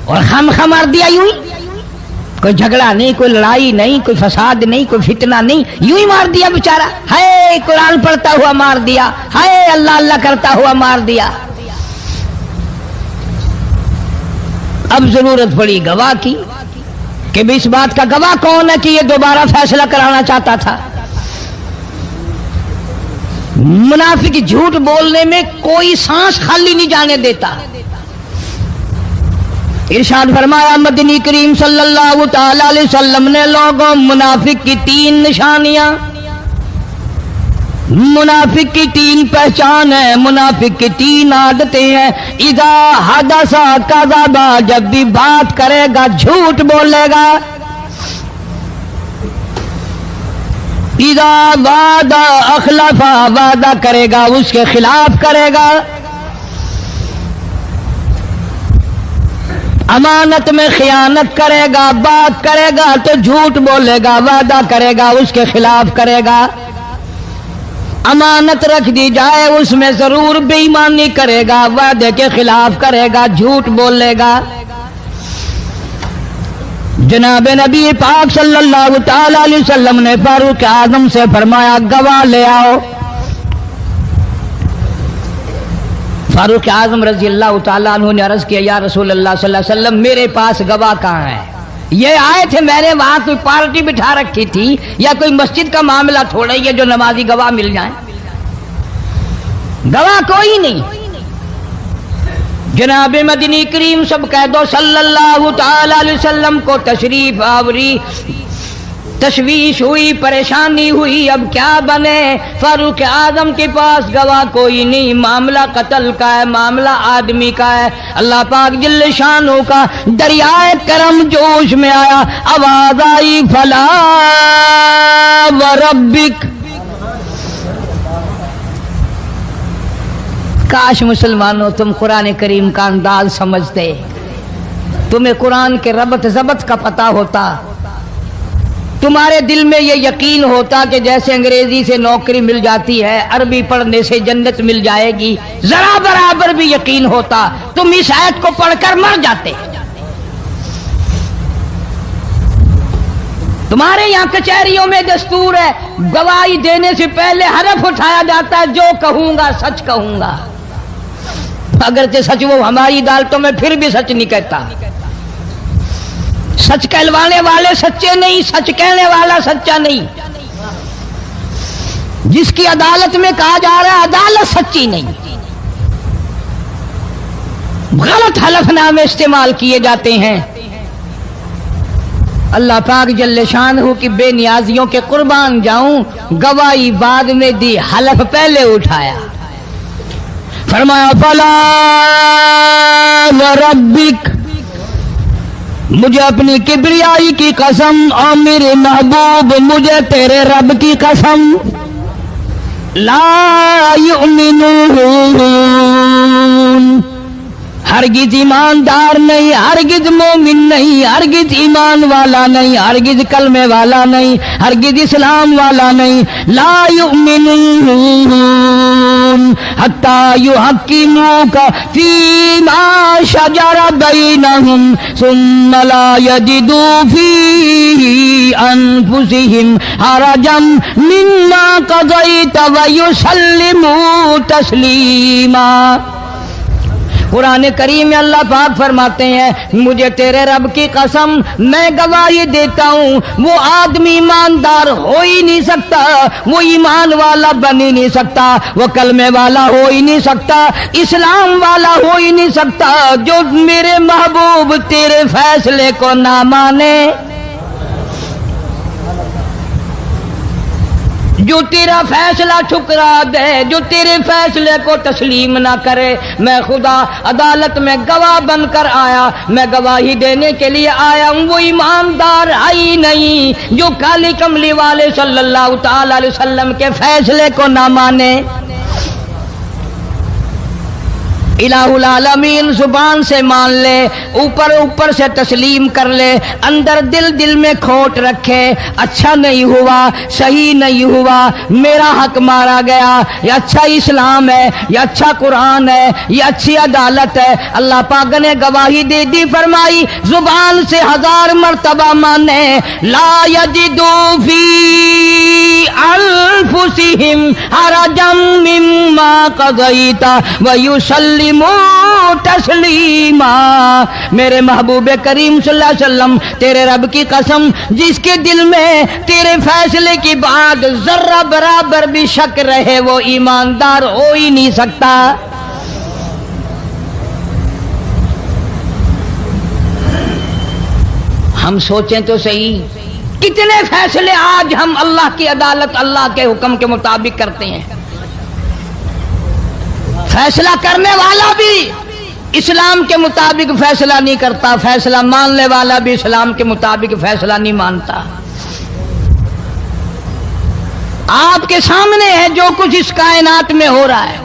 और खामखा मार दिया यूं ही। कोई झगड़ा नहीं, कोई लड़ाई नहीं, कोई फसाद नहीं, कोई फितना नहीं, यूं ही मार दिया बेचारा। हाय कुरान पढ़ता हुआ मार दिया, हाय अल्लाह अल्लाह करता हुआ मार दिया। अब जरूरत पड़ी गवाह की कि भी इस बात का गवाह कौन है कि ये दोबारा फैसला कराना चाहता था। मुनाफिक झूठ बोलने में कोई सांस खाली नहीं जाने देता। इरशाद फरमाया मदनी करीम सल्लल्लाहु ताला अलैहि वसल्लम ने लोगों मुनाफिक की 3 निशानियां, मुनाफिक की 3 पहचान है, मुनाफिक की 3 आदतें हैं। इदा हदसा कज़बा, जब भी बात करेगा झूठ बोलेगा। इदा वादा अखलफा, वादा करेगा उसके खिलाफ करेगा। अमानत में खियानत करेगा, बात करेगा तो झूठ बोलेगा, वादा करेगा उसके खिलाफ करेगा। अमानत रख दी जाए उसमें जरूर बेईमानी करेगा, वादे के खिलाफ करेगा, झूठ बोलेगा। जनाब नबी पाक सल्लल्लाहु ताला अलैहि वसल्लम ने फारूक आजम से फरमाया गवाह ले आओ। फारूक आजम रजी अल्लाह ताला अन्हु ने अर्ज किया या रसूल अल्लाह सल्लल्लाहु अलैहि वसल्लम मेरे पास गवाह कहाँ है? ये आए थे, मैंने वहां कोई पार्टी बिठा रखी थी या कोई मस्जिद का मामला थोड़ा ही है जो नमाजी गवाह मिल जाए। गवाह कोई नहीं। जनाब मदनी करीम सब कह दो सल्लल्लाहु ताला अलैहि वसल्लम को तशरीफ आवरी, तशवीश हुई, परेशानी हुई, अब क्या बने? फारूक आजम के पास गवाह कोई नहीं, मामला कत्ल का है, मामला आदमी का है। अल्लाह पाक जल्ले शानो का दरियाए करम जोश में आया, आवाज आई फला व रब्बिक। काश मुसलमानों तुम कुरान करीम का अंदाज समझते, तुम्हें कुरान के रबत जबत का पता होता, तुम्हारे दिल में ये यकीन होता कि जैसे अंग्रेजी से नौकरी मिल जाती है, अरबी पढ़ने से जन्नत मिल जाएगी, जरा बराबर भी यकीन होता तुम इस आयत को पढ़कर मर जाते। तुम्हारे यहाँ कचहरियों में दस्तूर है, गवाही देने से पहले हरफ उठाया जाता है, जो कहूंगा सच कहूंगा। अगर सच वो हमारी अदालतों में फिर भी सच नहीं कहता। सच कहलवाने वाले सच्चे नहीं, सच कहने वाला सच्चा नहीं। जिसकी अदालत में कहा जा रहा है अदालत सच्ची नहीं, गलत हलफनामे इस्तेमाल किए जाते हैं। अल्लाह पाक जल्ले शानहू की बेनियाजियों के कुर्बान जाऊं, गवाही बाद में दी, हलफ पहले उठाया। फरमाया फला व रब्बिक, मुझे अपनी किबरियाई की कसम और मेरे महबूब मुझे तेरे रब की कसम, ला युमिनून, हरगिज ईमानदार नहीं, हरगिज मोमिन नहीं, हरगिज ईमान वाला नहीं, हरगिज कलमे वाला नहीं, हरगिज इस्लाम वाला नहीं। ला युमिनून हत्ता युहक्किमूका फीमा शजरा बैनहुम सुम्मा ला यजिदू फी अनफुसिहिम हरजम मिम्मा क़ज़ैत व युसल्लिमू तस्लीमा। कुरान करीम में अल्लाह पाक फरमाते हैं मुझे तेरे रब की कसम, मैं गवाही देता हूँ वो आदमी ईमानदार हो ही नहीं सकता, वो ईमान वाला बन ही नहीं सकता, वो कलमे वाला हो ही नहीं सकता, इस्लाम वाला हो ही नहीं सकता जो मेरे महबूब तेरे फैसले को ना माने, जो तेरा फैसला ठुकरा दे, जो तेरे फैसले को तस्लीम ना करे। मैं खुदा अदालत में गवाह बनकर आया, मैं गवाही देने के लिए आया हूँ, वो ईमानदार आई नहीं जो काली कमली वाले सल्लल्लाहु ताला अलैहि वसल्लम के फैसले को ना माने। इलाहुल आलमीन जुबान से मान ले, ऊपर ऊपर से तस्लीम कर ले, अंदर दिल दिल में खोट रखे, अच्छा नहीं हुआ, सही नहीं हुआ, मेरा हक मारा गया, ये अच्छा इस्लाम है, ये अच्छा कुरान है, ये अच्छी अदालत है। अल्लाह पाक ने गवाही दे दी, फरमाई जुबान से 1000 मर्तबा माने, ला यजिदू फी अनफुसिहिम हरजम मिम्मा क़ज़ैता व युसल्लिमू तस्लीमा। मेरे महबूब करीम सल्लल्लाहु अलैहि वसल्लम तेरे रब की कसम, जिसके दिल में तेरे फैसले की बात जर्रा बराबर भी शक रहे वो ईमानदार हो ही नहीं सकता। हम सोचें तो सही, कितने फैसले आज हम अल्लाह की अदालत, अल्लाह के हुक्म के मुताबिक करते हैं। फैसला करने वाला भी इस्लाम के मुताबिक फैसला नहीं करता, फैसला मानने वाला भी इस्लाम के मुताबिक फैसला नहीं मानता। आपके सामने है जो कुछ इस कायनात में हो रहा है,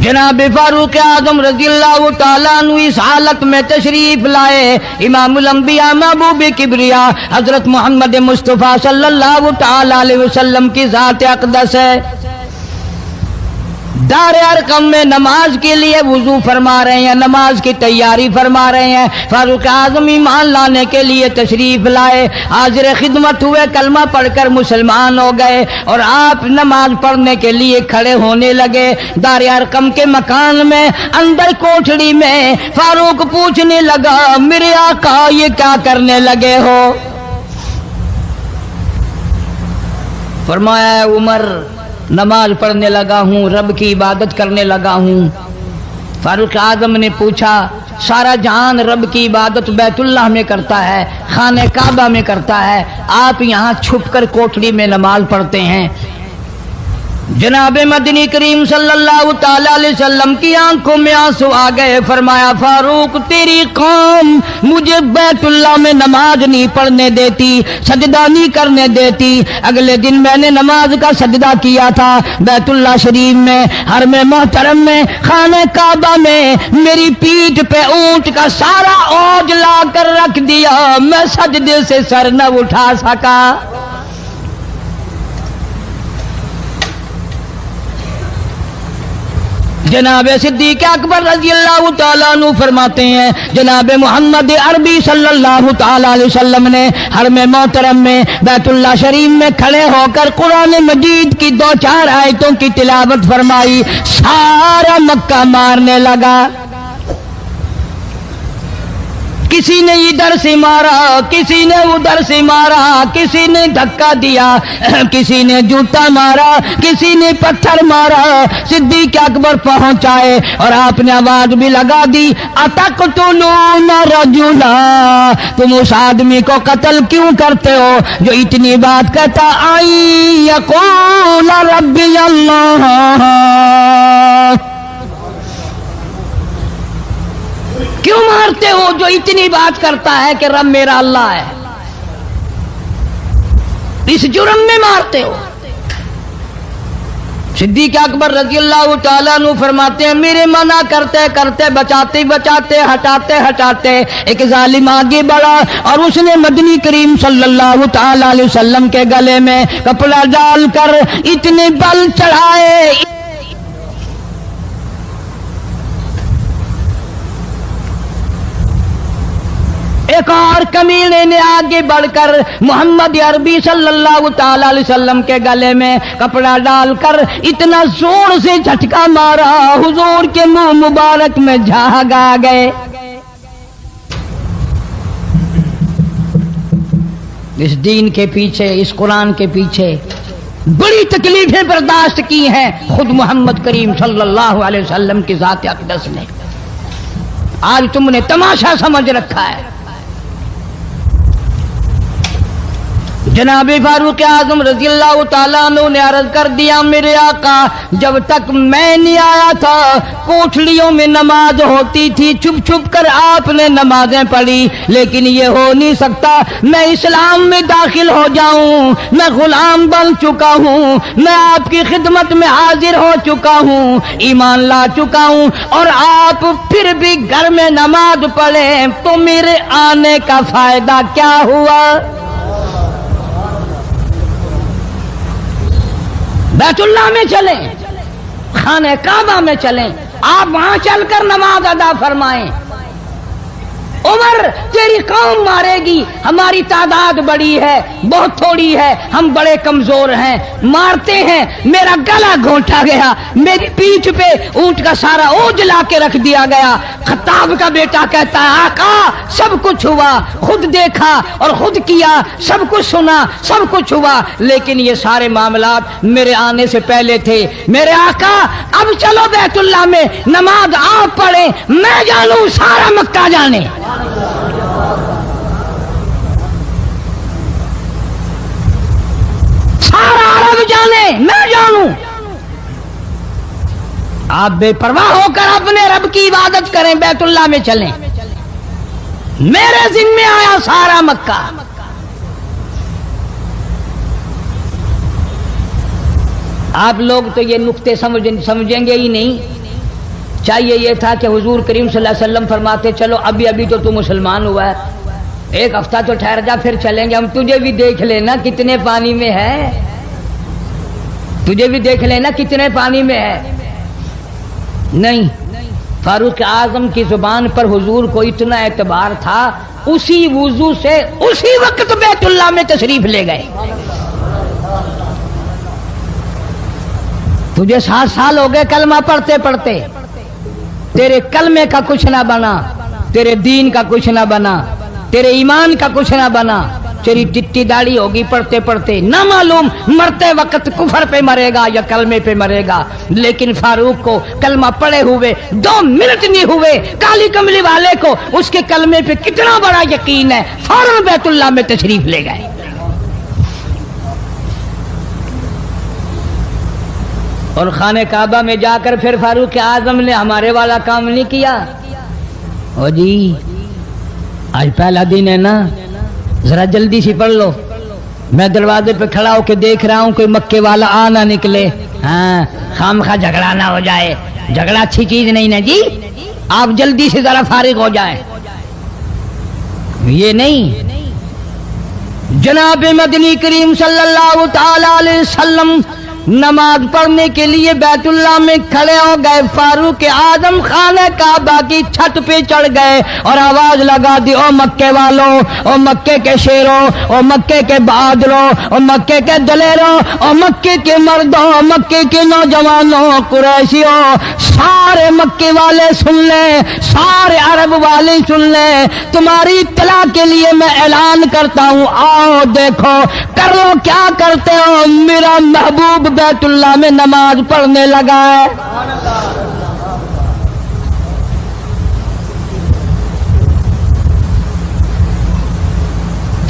जनाब फारूक आजम रज़ियल्लाहु ताला अन्हु इस हालत में तशरीफ लाए। इमामुल अंबिया महबूब किबरिया हजरत मोहम्मद मुस्तफ़ा सल्लल्लाहु ताला अलैहि वसल्लम की ज़ात अक़दस है। दार अरकम में नमाज के लिए वुजू फरमा रहे हैं, नमाज की तैयारी फरमा रहे हैं। फारूक आजम ईमान लाने के लिए तशरीफ लाए, हाजिर खिदमत हुए, कलमा पढ़कर मुसलमान हो गए और आप नमाज पढ़ने के लिए खड़े होने लगे। दार अरकम के मकान में अंदर कोठड़ी में फारूक पूछने लगा, मेरे आका ये क्या करने लगे हो? फरमाया, उमर नमाज पढ़ने लगा हूँ, रब की इबादत करने लगा हूँ। फारूक आजम ने पूछा, सारा जहान रब की इबादत बैतुल्लाह में करता है, खाने काबा में करता है, आप यहाँ छुपकर कोठड़ी में नमाज पढ़ते हैं। जनाब मदनी करीम सल्लल्लाहु ताला अलैहि वसल्लम की आंखों में आंसू आ गए। फरमाया, फारूक तेरी कौम मुझे बैतुल्लाह में नमाज नहीं पढ़ने देती, सजदा नहीं करने देती। अगले दिन मैंने नमाज का सजदा किया था बैतुल्लाह शरीफ में, हरम मोहतरम में, खाने काबा में। मेरी पीठ पे ऊंट का सारा ओज ला कर रख दिया, मैं सजदे से सर न उठा सका। जनाब सिद्दीक अकबर रज़ियल्लाहु ताला अन्हु फरमाते हैं, जनाब मोहम्मद अरबी सल्लल्लाहु ताला अलैहि वसल्लम ने हरम मोहतरम में बैतुल्लाह शरीफ में खड़े होकर कुरान मजीद की 2-4 आयतों की तिलावत फरमाई। सारा मक्का मारने लगा। किसी ने इधर से मारा, किसी ने उधर से मारा, किसी ने धक्का दिया, किसी ने जूता मारा, किसी ने पत्थर मारा। सिद्दीक अकबर पहुंचाए और आपने आवाज भी लगा दी, अतक़्तुलूना रजुला, तुम उस आदमी को कत्ल क्यों करते हो जो इतनी बात कहता, आई यक़ूल रब्बी अल्लाह, क्यों मारते हो जो इतनी बात करता है कि रब मेरा अल्लाह है? इस जुर्म में मारते हो। सिद्दीक अकबर रज़ियल्लाहु ताला अन्हु फरमाते हैं, मेरे मना करते करते, बचाते बचाते, हटाते हटाते एक जालिम आगे बढ़ा और उसने मदनी करीम सल्लल्लाहु ताला अलैहि वसल्लम के गले में कपड़ा डालकर इतने बल चढ़ाए। एक और कमीने ने आगे बढ़कर मोहम्मद अरबी सल्लल्लाहु ताला अलैहि वसल्लम के गले में कपड़ा डालकर इतना जोर से झटका मारा, हुजूर के मुंह मुबारक में झाग आ गए। इस दीन के पीछे, इस कुरान के पीछे बड़ी तकलीफें बर्दाश्त की हैं खुद मोहम्मद करीम सल्लल्लाहु अलैहि वसल्लम की ज़ात अक़दस ने। आज तुमने तमाशा समझ रखा है। जनाब फारूक आजम रज़ियल्लाहु ताला अन्हु ने अर्ज कर दिया, मेरे आका जब तक मैं नहीं आया था कोठलियों में नमाज होती थी, छुप छुप कर आपने नमाजें पढ़ी, लेकिन ये हो नहीं सकता। मैं इस्लाम में दाखिल हो जाऊं, मैं गुलाम बन चुका हूं, मैं आपकी खिदमत में हाजिर हो चुका हूं, ईमान ला चुका हूं, और आप फिर भी घर में नमाज पढ़े तो मेरे आने का फायदा क्या हुआ? बैतुल्लाह में चलें, खाने काबा में चलें, आप वहां चलकर नमाज अदा फरमाएं। उमर तेरी कौम मारेगी, हमारी तादाद बड़ी है, बहुत थोड़ी है, हम बड़े कमजोर हैं, मारते हैं, मेरा गला घोंटा गया, मेरी पीठ पे ऊंट का सारा ओझ ला के रख दिया गया। खत्ताब का बेटा कहता है, आका सब कुछ हुआ, खुद देखा और खुद किया, सब कुछ सुना, सब कुछ हुआ, लेकिन ये सारे मामलात मेरे आने से पहले थे। मेरे आका अब चलो बैतुल्लाह में नमाज आप पढ़े, मैं जानू सारा मक्का जाने। सारा अरब जाने, मैं जानूं। आप बेपरवाह होकर अपने रब की इबादत करें, बैतुल्लाह में चलें, मेरे जिम्मे आया सारा मक्का। आप लोग तो ये नुक्ते समझेंगे ही नहीं। چاہیے یہ تھا کہ حضور کریم صلی اللہ علیہ وسلم فرماتے چلو ابھی تو مسلمان ہوا ہے، ایک ہفتہ تو ٹھہر جا پھر چلیں گے، ہم تجھے بھی دیکھ لینا کتنے پانی میں ہے، تجھے بھی دیکھ لینا کتنے پانی میں ہے۔ نہیں، فاروق اعظم کی زبان پر حضور کو اتنا اعتبار تھا، اسی وضو سے اسی وقت بیت اللہ میں تشریف لے گئے۔ تجھے 7 سال ہو گئے کلمہ پڑھتے پڑھتے، تیرے کلمے کا کچھ نہ بنا، تیرے دین کا کچھ نہ بنا، تیرے ایمان کا کچھ نہ بنا، تیری ٹٹی داڑھی ہوگی پڑھتے پڑھتے، نہ معلوم مرتے وقت کفر پہ مرے گا یا کلمے پہ مرے گا، لیکن فاروق کو کلمہ پڑھے ہوئے 2 منٹ نہیں ہوئے، کالی کملی والے کو اس کے کلمے پہ کتنا بڑا یقین ہے، فوراً بیت اللہ میں تشریف لے گئے۔ اور خانہ کعبہ میں جا کر پھر فاروق اعظم نے ہمارے والا کام نہیں کیا، او جی آج پہلا دن ہے نا، ذرا جلدی سے پڑھ لو، میں دروازے پہ کھڑا ہو کے دیکھ رہا ہوں کوئی مکے والا آ نہ نکلے، ہاں خامخواہ جھگڑا نہ ہو جائے، جھگڑا اچھی چیز نہیں نا جی، آپ جلدی سے ذرا فارغ ہو جائیں۔ یہ نہیں، جناب مدنی کریم صلی اللہ تعالی علیہ وسلم نماز پڑھنے کے لیے بیت اللہ میں کھڑے ہو گئے، فاروق اعظم خانہ کعبہ کی چھت پہ چڑھ گئے اور آواز لگا دی، او مکے والوں، او مکے کے شیروں، او مکے کے بہادروں، او مکے کے دلیروں، او مکے کے مردوں، مکے کے نوجوانوں، قریشیوں، سارے مکے والے سن لیں، سارے عرب والے سن لیں، تمہاری اطلاع کے لیے میں اعلان کرتا ہوں، آؤ دیکھو کر لو کیا کرتے ہو، میرا محبوب بیت اللہ میں نماز پڑھنے لگا ہے۔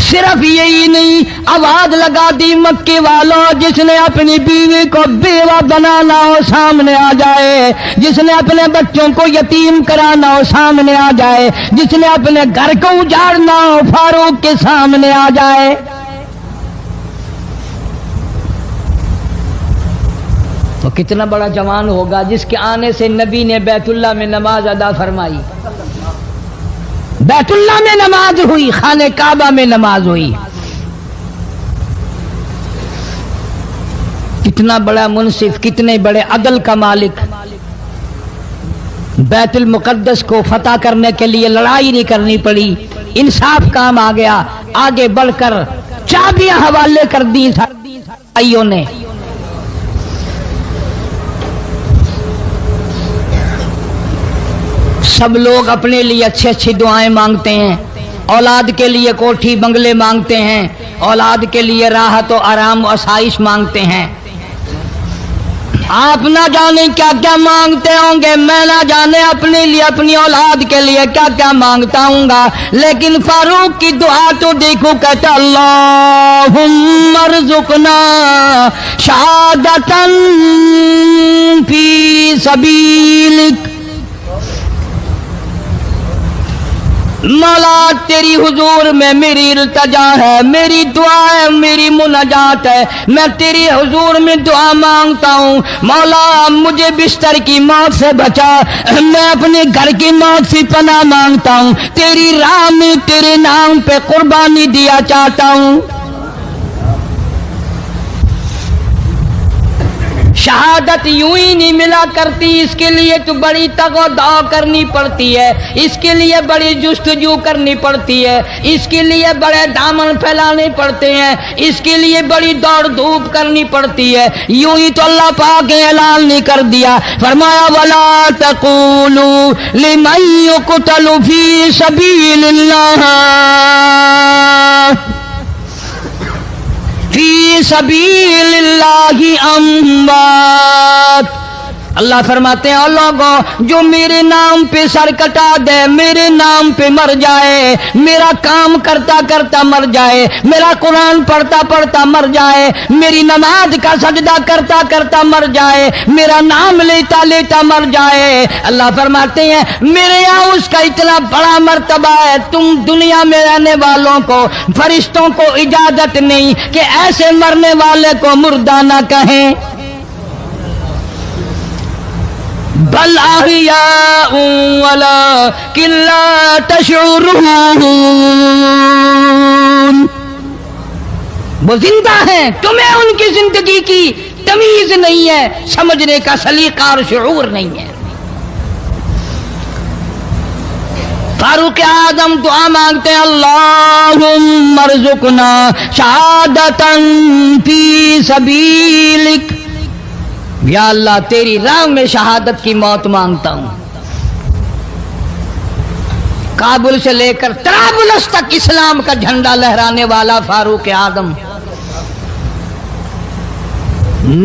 صرف یہی نہیں، آواز لگا دی مکے والوں، جس نے اپنی بیوی کو بیوہ بنانا ہو سامنے آ جائے، جس نے اپنے بچوں کو یتیم کرانا ہو سامنے آ جائے، جس نے اپنے گھر کو اجاڑنا ہو فاروق کے سامنے آ جائے۔ تو کتنا بڑا جوان ہوگا جس کے آنے سے نبی نے بیت اللہ میں نماز ادا فرمائی، بیت اللہ میں نماز ہوئی، خانہ کعبہ میں نماز ہوئی۔ کتنا بڑا منصف، کتنے بڑے عدل کا مالک، بیت المقدس کو فتح کرنے کے لیے لڑائی نہیں کرنی پڑی، انصاف کام آ گیا، آگے بڑھ کر چابیاں حوالے کر دی بھائیوں نے۔ سب لوگ اپنے لیے اچھی اچھی دعائیں مانگتے ہیں، اولاد کے لیے کوٹھی بنگلے مانگتے ہیں، اولاد کے لیے راحت و آرام و آسائش مانگتے ہیں۔ آپ نہ جانے کیا کیا مانگتے ہوں گے، میں نہ جانے اپنے لیے اپنی اولاد کے لیے کیا کیا مانگتا ہوں گا، لیکن فاروق کی دعا تو دیکھو، کہتا اللہم ارزقنا شہادتاً فی سبیلک، مولا تیری حضور میں میری التجا ہے، میری دعا ہے، میری مناجات ہے، میں تیری حضور میں دعا مانگتا ہوں، مولا مجھے بستر کی موت سے بچا، میں اپنے گھر کی موت سے پناہ مانگتا ہوں، تیری راہ میں تیرے نام پہ قربانی دیا چاہتا ہوں۔ شہادت یوں ہی نہیں ملا کرتی، اس کے لیے تو بڑی تگ و دو کرنی پڑتی ہے، اس کے لیے بڑی جستجو کرنی پڑتی ہے، اس کے لیے بڑے دامن پھیلانے پڑتے ہیں، اس کے لیے بڑی دوڑ دھوپ کرنی پڑتی ہے، یوں ہی تو اللہ پاک نے اعلان نہیں کر دیا، فرمایا وَلَا تَقُولُوا لِمَن يُقْتَلُ فِي سَبِيلِ اللَّهِ فی سبیل اللہ اموات، اللہ فرماتے ہیں لوگوں جو میرے نام پہ سر کٹا دے، میرے نام پہ مر جائے، میرا کام کرتا کرتا مر جائے، میرا قرآن پڑھتا پڑھتا مر جائے، میری نماز کا سجدہ کرتا کرتا مر جائے، میرا نام لیتا لیتا مر جائے، اللہ فرماتے ہیں میرے یہاں اس کا اتنا بڑا مرتبہ ہے، تم دنیا میں رہنے والوں کو، فرشتوں کو اجازت نہیں کہ ایسے مرنے والے کو مردہ نہ کہیں۔ بل احیاء ولکن لا تشعرون، وہ زندہ ہیں، تمہیں ان کی زندگی کی تمیز نہیں ہے، سمجھنے کا سلیقہ اور شعور نہیں ہے۔ فاروق اعظم دعا مانگتے ہیں اللہم ارزقنا شہادتا فی سبیلک، یا اللہ تیری راہ میں شہادت کی موت مانگتا ہوں۔ کابل سے لے کر طرابلس تک اسلام کا جھنڈا لہرانے والا فاروق اعظم،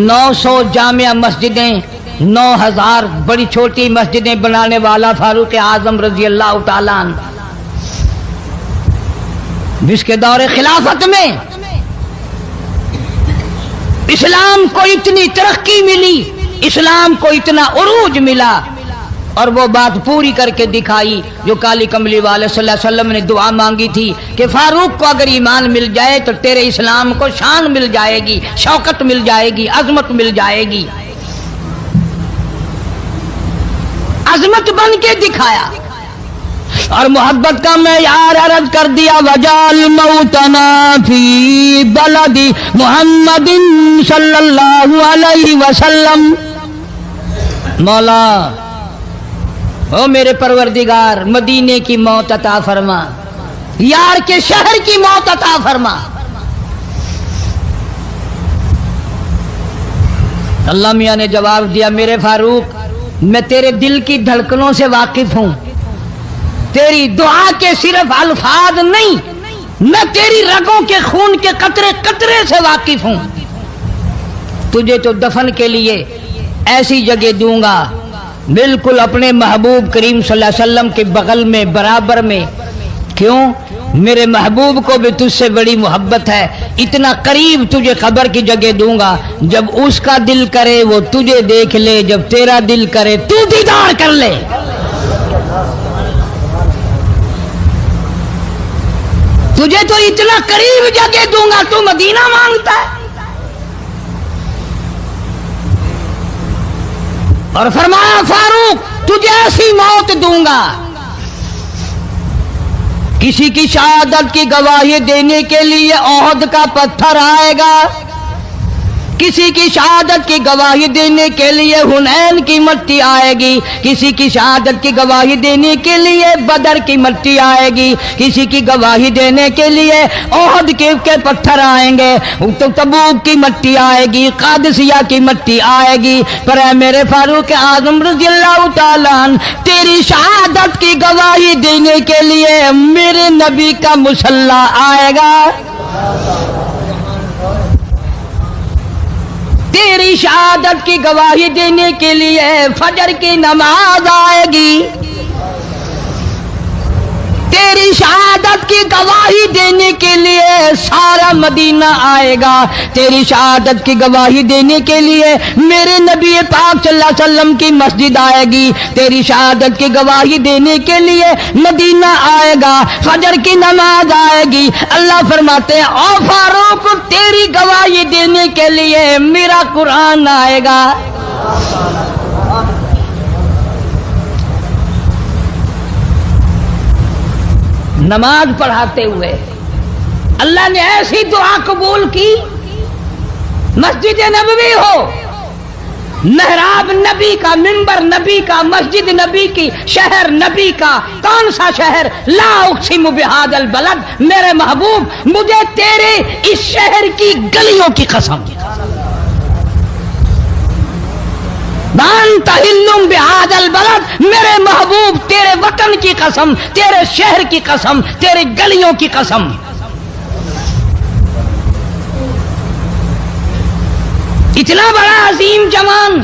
900 جامع مسجدیں، 9000 بڑی چھوٹی مسجدیں بنانے والا فاروق اعظم رضی اللہ تعالیٰ عنہ، جس کے دور خلافت میں اسلام کو اتنی ترقی ملی، اسلام کو اتنا عروج ملا، اور وہ بات پوری کر کے دکھائی جو کالی کملی والے صلی اللہ علیہ وسلم نے دعا مانگی تھی کہ فاروق کو اگر ایمان مل جائے تو تیرے اسلام کو شان مل جائے گی، شوکت مل جائے گی، عظمت مل جائے گی۔ عظمت بن کے دکھایا اور محبت کا معیار عرض کر دیا، وجعل موتنا فی بلد محمد صلی اللہ علیہ وسلم۔ مولا او میرے پروردگار، مدینے کی موت عطا فرما، یار کے شہر کی موت عطا فرما۔ اللہ میاں نے جواب دیا، میرے فاروق میں تیرے دل کی دھڑکنوں سے واقف ہوں، تیری دعا کے صرف الفاظ نہیں، میں تیری رگوں کے خون کے قطرے قطرے سے واقف ہوں۔ تجھے تو دفن کے لیے ایسی جگہ دوں گا بالکل اپنے محبوب کریم صلی اللہ علیہ وسلم کے بغل میں، برابر میں۔ کیوں؟ میرے محبوب کو بھی تجھ سے بڑی محبت ہے، اتنا قریب تجھے قبر کی جگہ دوں گا، جب اس کا دل کرے وہ تجھے دیکھ لے، جب تیرا دل کرے تو دیدار کر لے۔ تجھے تو اتنا قریب جگہ دوں گا، تو مدینہ مانگتا ہے۔ اور فرمایا فاروق تجھے ایسی موت دوں گا، کسی کی شہادت کی گواہی دینے کے لیے احد کا پتھر آئے گا، کسی کی شہادت کی گواہی دینے کے لیے حنین کی مٹی آئے گی، کسی کی شہادت کی گواہی دینے کے لیے بدر کی مٹی آئے گی، کسی کی گواہی دینے کے لیے احد کے پتھر آئیں گے، تو تبوک کی مٹی آئے گی، قادسیہ کی مٹی آئے گی، پر اے میرے فاروق اعظم رضی اللہ تعالیٰ عنہ تیری شہادت کی گواہی دینے کے لیے میرے نبی کا مصلی آئے گا، تیری شہادت کی گواہی دینے کے لیے فجر کی نماز آئے گی، تیری شہادت کی گواہی دینے کے لیے سارا مدینہ آئے گا، تیری شہادت کی گواہی دینے کے لیے میرے نبی پاک صلی اللہ علیہ وسلم کی مسجد آئے گی، تیری شہادت کی گواہی دینے کے لیے مدینہ آئے گا، فجر کی نماز آئے گی۔ اللہ فرماتے ہیں او فاروق تیری گواہی دینے کے لیے میرا قرآن آئے گا۔ نماز پڑھاتے ہوئے اللہ نے ایسی دعا قبول کی، مسجد نبوی ہو، محراب نبی کا، منبر نبی کا، مسجد نبی کی، شہر نبی کا، کون سا شہر؟ لا اقسم بہذا البلد، میرے محبوب مجھے تیرے اس شہر کی گلیوں کی قسم، وانت حل بہذا البلد، میرے محبوب تیرے وطن کی قسم، تیرے شہر کی قسم، تیرے گلیوں کی قسم۔ اتنا بڑا عظیم جوان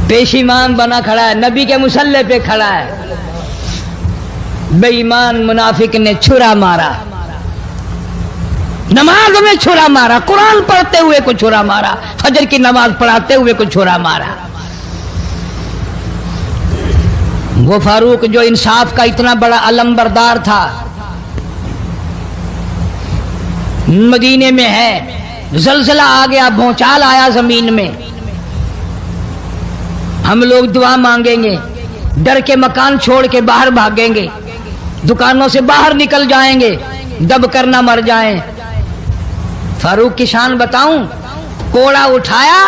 پیشیمان بنا کھڑا ہے، نبی کے مصلی پہ کھڑا ہے، بے ایمان منافق نے چھرا مارا، نماز میں چھرا مارا، قرآن پڑھتے ہوئے کو چھرا مارا، فجر کی نماز پڑھاتے ہوئے کو چھرا مارا۔ وہ فاروق جو انصاف کا اتنا بڑا علم بردار تھا، مدینے میں ہے، زلزلہ آ گیا، بھونچال آیا زمین میں، ہم لوگ دعا مانگیں گے، ڈر کے مکان چھوڑ کے باہر بھاگیں گے، دکانوں سے باہر نکل جائیں گے، دب کر نہ مر جائیں۔ فاروق کی شان بتاؤں، کوڑا اٹھایا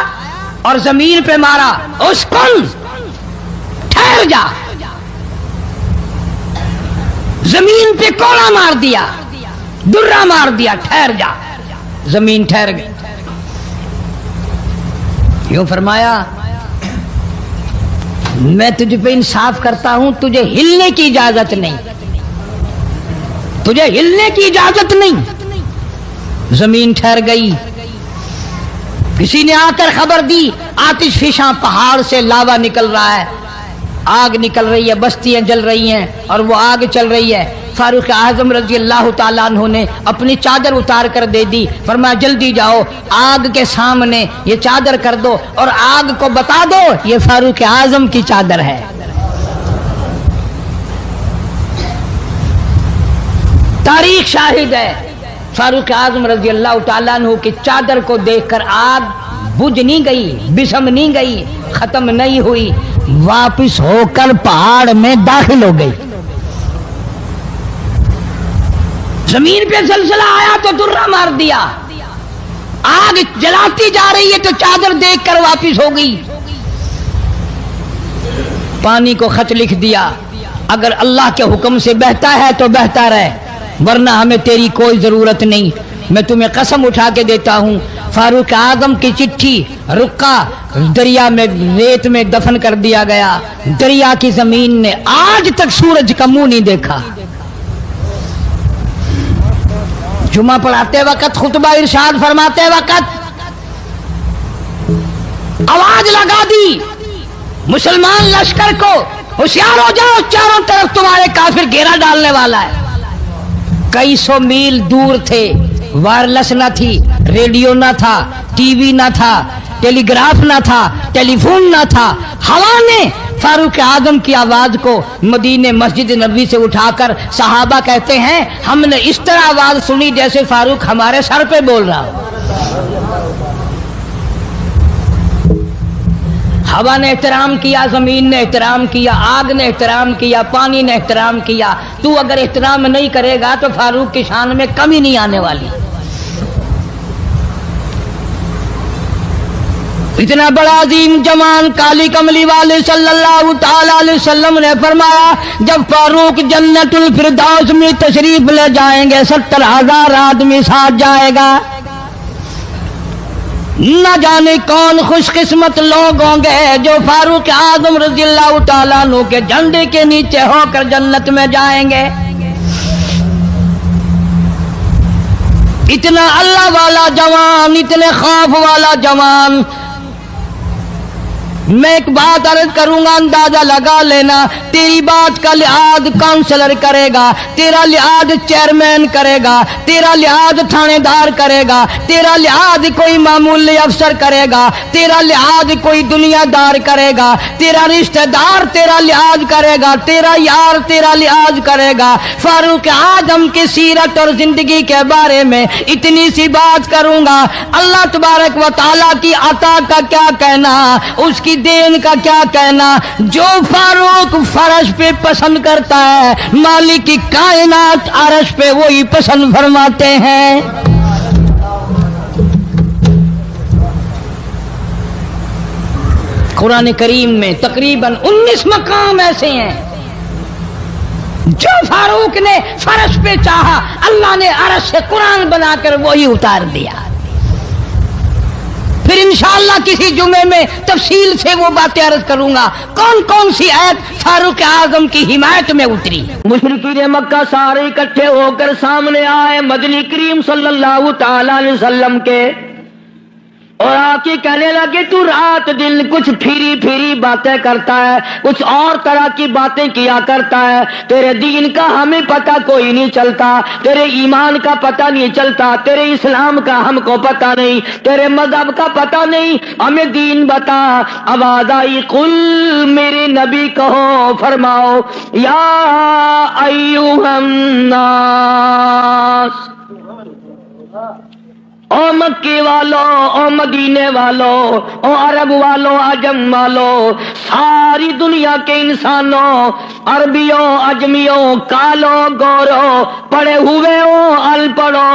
اور زمین پہ مارا، اسکن ٹھہر جا، زمین پہ کوڑا مار دیا، درہ مار دیا، ٹھہر جا، زمین ٹھہر گئی۔ یوں فرمایا میں تجھ پہ انصاف کرتا ہوں، تجھے ہلنے کی اجازت نہیں، تجھے ہلنے کی اجازت نہیں۔ زمین ٹھہر گئی۔ کسی نے آ کر خبر دی آتش فشاں پہاڑ سے لاوا نکل رہا ہے، آگ نکل رہی ہے، بستیاں جل رہی ہیں اور وہ آگ چل رہی ہے۔ فاروق اعظم رضی اللہ تعالیٰ عنہ نے اپنی چادر اتار کر دے دی، فرمایا جلدی جاؤ آگ کے سامنے یہ چادر کر دو اور آگ کو بتا دو یہ فاروق اعظم کی چادر ہے۔ تاریخ شاہد ہے، فاروق اعظم رضی اللہ تعالیٰ عنہ کی چادر کو دیکھ کر آگ بجھ نہیں گئی، بسم نہیں گئی، ختم نہیں ہوئی، واپس ہو کر پہاڑ میں داخل ہو گئی۔ زمین پہ زلزلہ آیا تو درہ مار دیا، آگ جلاتی جا رہی ہے تو چادر دیکھ کر واپس ہو گئی۔ پانی کو خط لکھ دیا، اگر اللہ کے حکم سے بہتا ہے تو بہتا رہے، ورنہ ہمیں تیری کوئی ضرورت نہیں۔ میں تمہیں قسم اٹھا کے دیتا ہوں، فاروق اعظم کی چٹھی رکا دریا میں ریت میں دفن کر دیا گیا۔ دریا کی زمین نے آج تک سورج کا منہ نہیں دیکھا۔ جمعہ پڑھاتے وقت، خطبہ ارشاد فرماتے وقت آواز لگا دی مسلمان لشکر کو، ہوشیار ہو جاؤ، چاروں طرف تمہارے کافر گھیرا ڈالنے والا ہے۔ کئی سو میل دور تھے، وائرلیس نہ تھی، ریڈیو نہ تھا، ٹی وی نہ تھا، ٹیلی گراف نہ تھا، ٹیلی فون نہ تھا۔ ہوا نے فاروق اعظم کی آواز کو مدینے مسجد نبوی سے اٹھا کر، صحابہ کہتے ہیں ہم نے اس طرح آواز سنی جیسے فاروق ہمارے سر پہ بول رہا ہو۔ ہوا نے احترام کیا، زمین نے احترام کیا، آگ نے احترام کیا، پانی نے احترام کیا۔ تو اگر احترام نہیں کرے گا تو فاروق کی شان میں کمی نہیں آنے والی۔ اتنا بڑا عظیم جوان کالی کملی والے صلی اللہ تعالی علیہ وسلم نے فرمایا جب فاروق جنت الفردوس میں تشریف لے جائیں گے 70,000 آدمی ساتھ جائے گا۔ نہ جانے کون خوش قسمت لوگ ہوں گے جو فاروق اعظم رضی اللہ تعالیٰ عنہ کے جھنڈے کے نیچے ہو کر جنت میں جائیں گے۔ اتنا اللہ والا جوان، اتنے خوف والا جوان۔ میں ایک بات عرض کروں گا، اندازہ لگا لینا، تیری بات کا لحاظ کاؤنسلر کرے گا، تیرا لحاظ چیئرمین کرے گا، تیرا لحاظ تھانے دار کرے گا، تیرا لحاظ کوئی معمولی افسر کرے گا، تیرا لحاظ کوئی دنیا دار کرے گا، تیرا رشتہ دار تیرا لحاظ کرے گا، تیرا یار تیرا لحاظ کرے گا۔ فاروق اعظم کی سیرت اور زندگی کے بارے میں اتنی سی بات کروں گا، اللہ تبارک و تعالیٰ کی عطا کا کیا کہنا، اس کی دین کا کیا کہنا۔ جو فاروق فرش پہ پسند کرتا ہے، مالک کی کائنات عرش پہ وہی پسند فرماتے ہیں۔ قرآن کریم میں تقریباً 19 مقام ایسے ہیں جو فاروق نے فرش پہ چاہا، اللہ نے عرش سے قرآن بنا کر وہی اتار دیا۔ پھر انشاءاللہ کسی جمعے میں تفصیل سے وہ باتیں عرض کروں گا کون کون سی آیت فاروق اعظم کی حمایت میں اتری۔ مشرکین مکہ سارے اکٹھے ہو کر سامنے آئے مدنی کریم صلی اللہ تعالی علیہ وسلم کے، اور آ کے کہنے لگے تو رات دن کچھ پھری پھری باتیں کرتا ہے، کچھ اور طرح کی باتیں کیا کرتا ہے، تیرے دین کا ہمیں پتہ کوئی نہیں چلتا، تیرے ایمان کا پتہ نہیں چلتا، تیرے اسلام کا ہم کو پتہ نہیں، تیرے مذہب کا پتہ نہیں، ہمیں دین بتا۔ آواز آئی قل، میرے نبی کہو فرماؤ، یا ایھا الناس، او مکے والو، او مدینے والو، او عرب والو، عجم والو، ساری دنیا کے انسانوں، عربیوں، اجمیوں، کالو، گورو، پڑھے ہوئے ہو، ان پڑھو،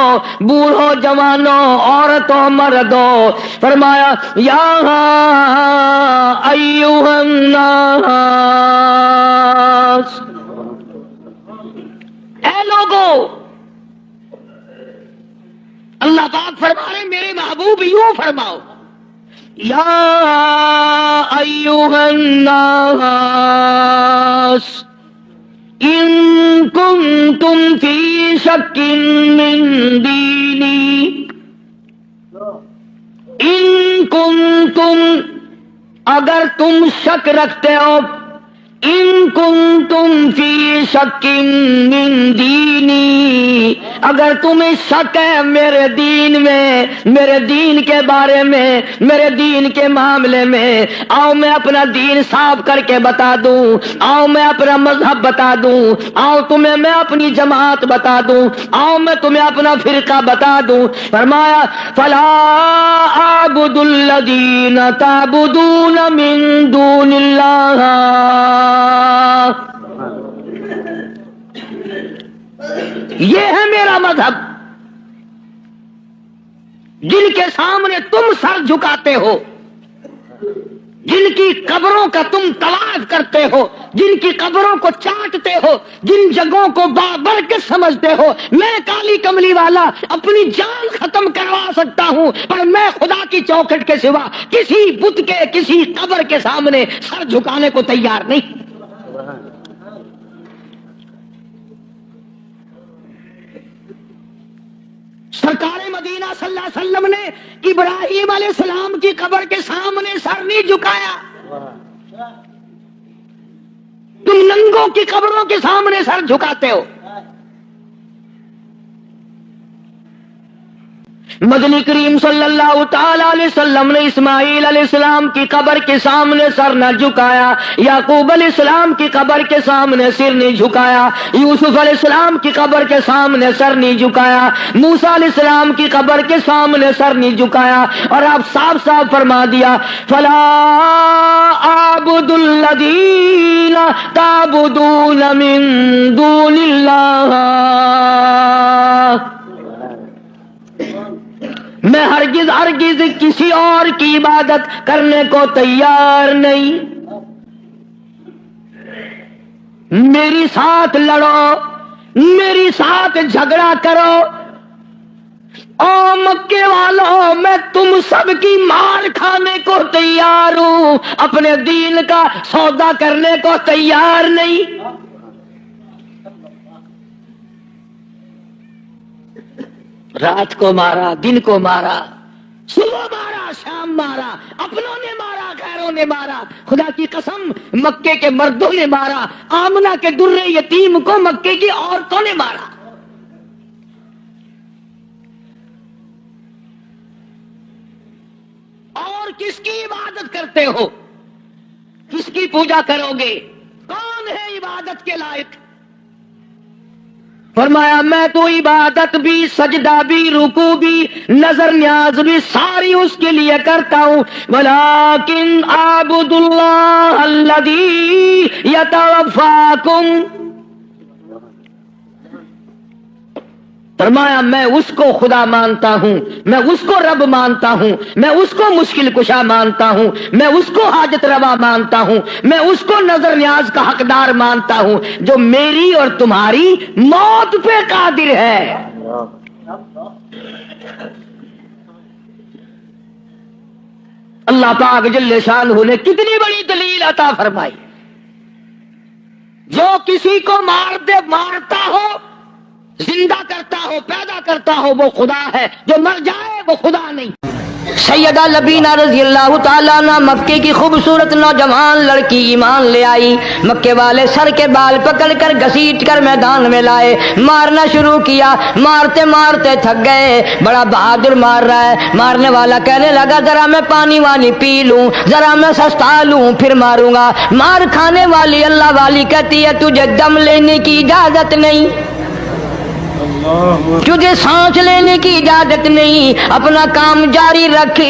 بوڑھو، جوانوں، عورتوں، مردوں، فرمایا یا ایھا الناس، اے لوگو، اللہ پاک فرما رہے میرے محبوب یوں فرماؤ، یا ایھا الناس ان کنتم فی شک من دینی، ان کنتم، اگر تم شک رکھتے ہو، ان کنتم فی شک من دینی، اگر تمہیں شک ہے میرے دین میں، میرے دین کے بارے میں، میرے دین کے معاملے میں، آؤ میں اپنا دین صاف کر کے بتا دوں، آؤ میں اپنا مذہب بتا دوں، آؤ تمہیں میں اپنی جماعت بتا دوں، آؤ میں تمہیں اپنا فرقہ بتا دوں۔ فرمایا فلا اعبد الذین تعبدون من دون اللہ، یہ ہے میرا مذہب، جن کے سامنے تم سر جھکاتے ہو، جن کی قبروں کا تم طواف کرتے ہو، جن کی قبروں کو چاٹتے ہو، جن جگہوں کو بابرکت سمجھتے ہو، میں کالی کملی والا اپنی جان ختم کروا سکتا ہوں، پر میں خدا کی چوکھٹ کے سوا کسی بت کے، کسی قبر کے سامنے سر جھکانے کو تیار نہیں۔ سرکار مدینہ صلی اللہ علیہ وسلم نے ابراہیم علیہ السلام کی قبر کے سامنے سر نہیں جھکایا، تم ننگوں کی قبروں کے سامنے سر جھکاتے ہو۔ مدنی کریم صلی اللہ تعالی علیہ وسلم نے اسماعیل علیہ السلام کی قبر کے سامنے سر نہ جھکایا، یعقوب علیہ السلام کی قبر کے سامنے سر نہیں جھکایا، یوسف علیہ السلام کی قبر کے سامنے سر نہیں جھکایا، موسیٰ علیہ السلام کی قبر کے سامنے سر نہیں جھکایا، اور آپ صاف صاف فرما دیا فلا اعبد الذین تعبدون من دون اللہ، میں ہرگز ہرگز کسی اور کی عبادت کرنے کو تیار نہیں، میری ساتھ لڑو، میری ساتھ جھگڑا کرو، او مکے والوں میں تم سب کی مار کھانے کو تیار ہوں، اپنے دین کا سودا کرنے کو تیار نہیں۔ رات کو مارا، دن کو مارا، صبح مارا، شام مارا، اپنوں نے مارا، غیروں نے مارا، خدا کی قسم مکے کے مردوں نے مارا، آمنہ کے در یتیم کو مکے کی عورتوں نے مارا۔ اور کس کی عبادت کرتے ہو؟ کس کی پوجا کرو گے؟ کون ہے عبادت کے لائق؟ فرمایا میں تو عبادت بھی، سجدہ بھی، رکوع بھی، نظر نیاز بھی ساری اس کے لیے کرتا ہوں، ولیکن اعبد اللہ الذی یتوفاکم، فرمایا میں اس کو خدا مانتا ہوں، میں اس کو رب مانتا ہوں، میں اس کو مشکل کشا مانتا ہوں، میں اس کو حاجت روا مانتا ہوں، میں اس کو نظر نیاز کا حقدار مانتا ہوں جو میری اور تمہاری موت پہ قادر ہے۔ اللہ پاک جل شانہ نے کتنی بڑی دلیل عطا فرمائی، جو کسی کو مارتا ہو، زندہ کرتا ہو، پیدا کرتا ہو، وہ خدا ہے، جو مر جائے وہ خدا نہیں۔ سیدہ لبینہ رضی اللہ تعالیٰ عنہ مکے کی خوبصورت نوجوان لڑکی ایمان لے آئی، مکے والے سر کے بال پکڑ کر گھسیٹ کر میدان میں لائے، مارنا شروع کیا، مارتے مارتے تھک گئے، بڑا بہادر مار رہا ہے، مارنے والا کہنے لگا ذرا میں پانی وانی پی لوں، ذرا میں سستا لوں پھر ماروں گا۔ مار کھانے والی اللہ والی کہتی ہے تجھے دم لینے کی اجازت نہیں، तुझे सांस लेने की इजाजत नहीं, अपना काम जारी रख,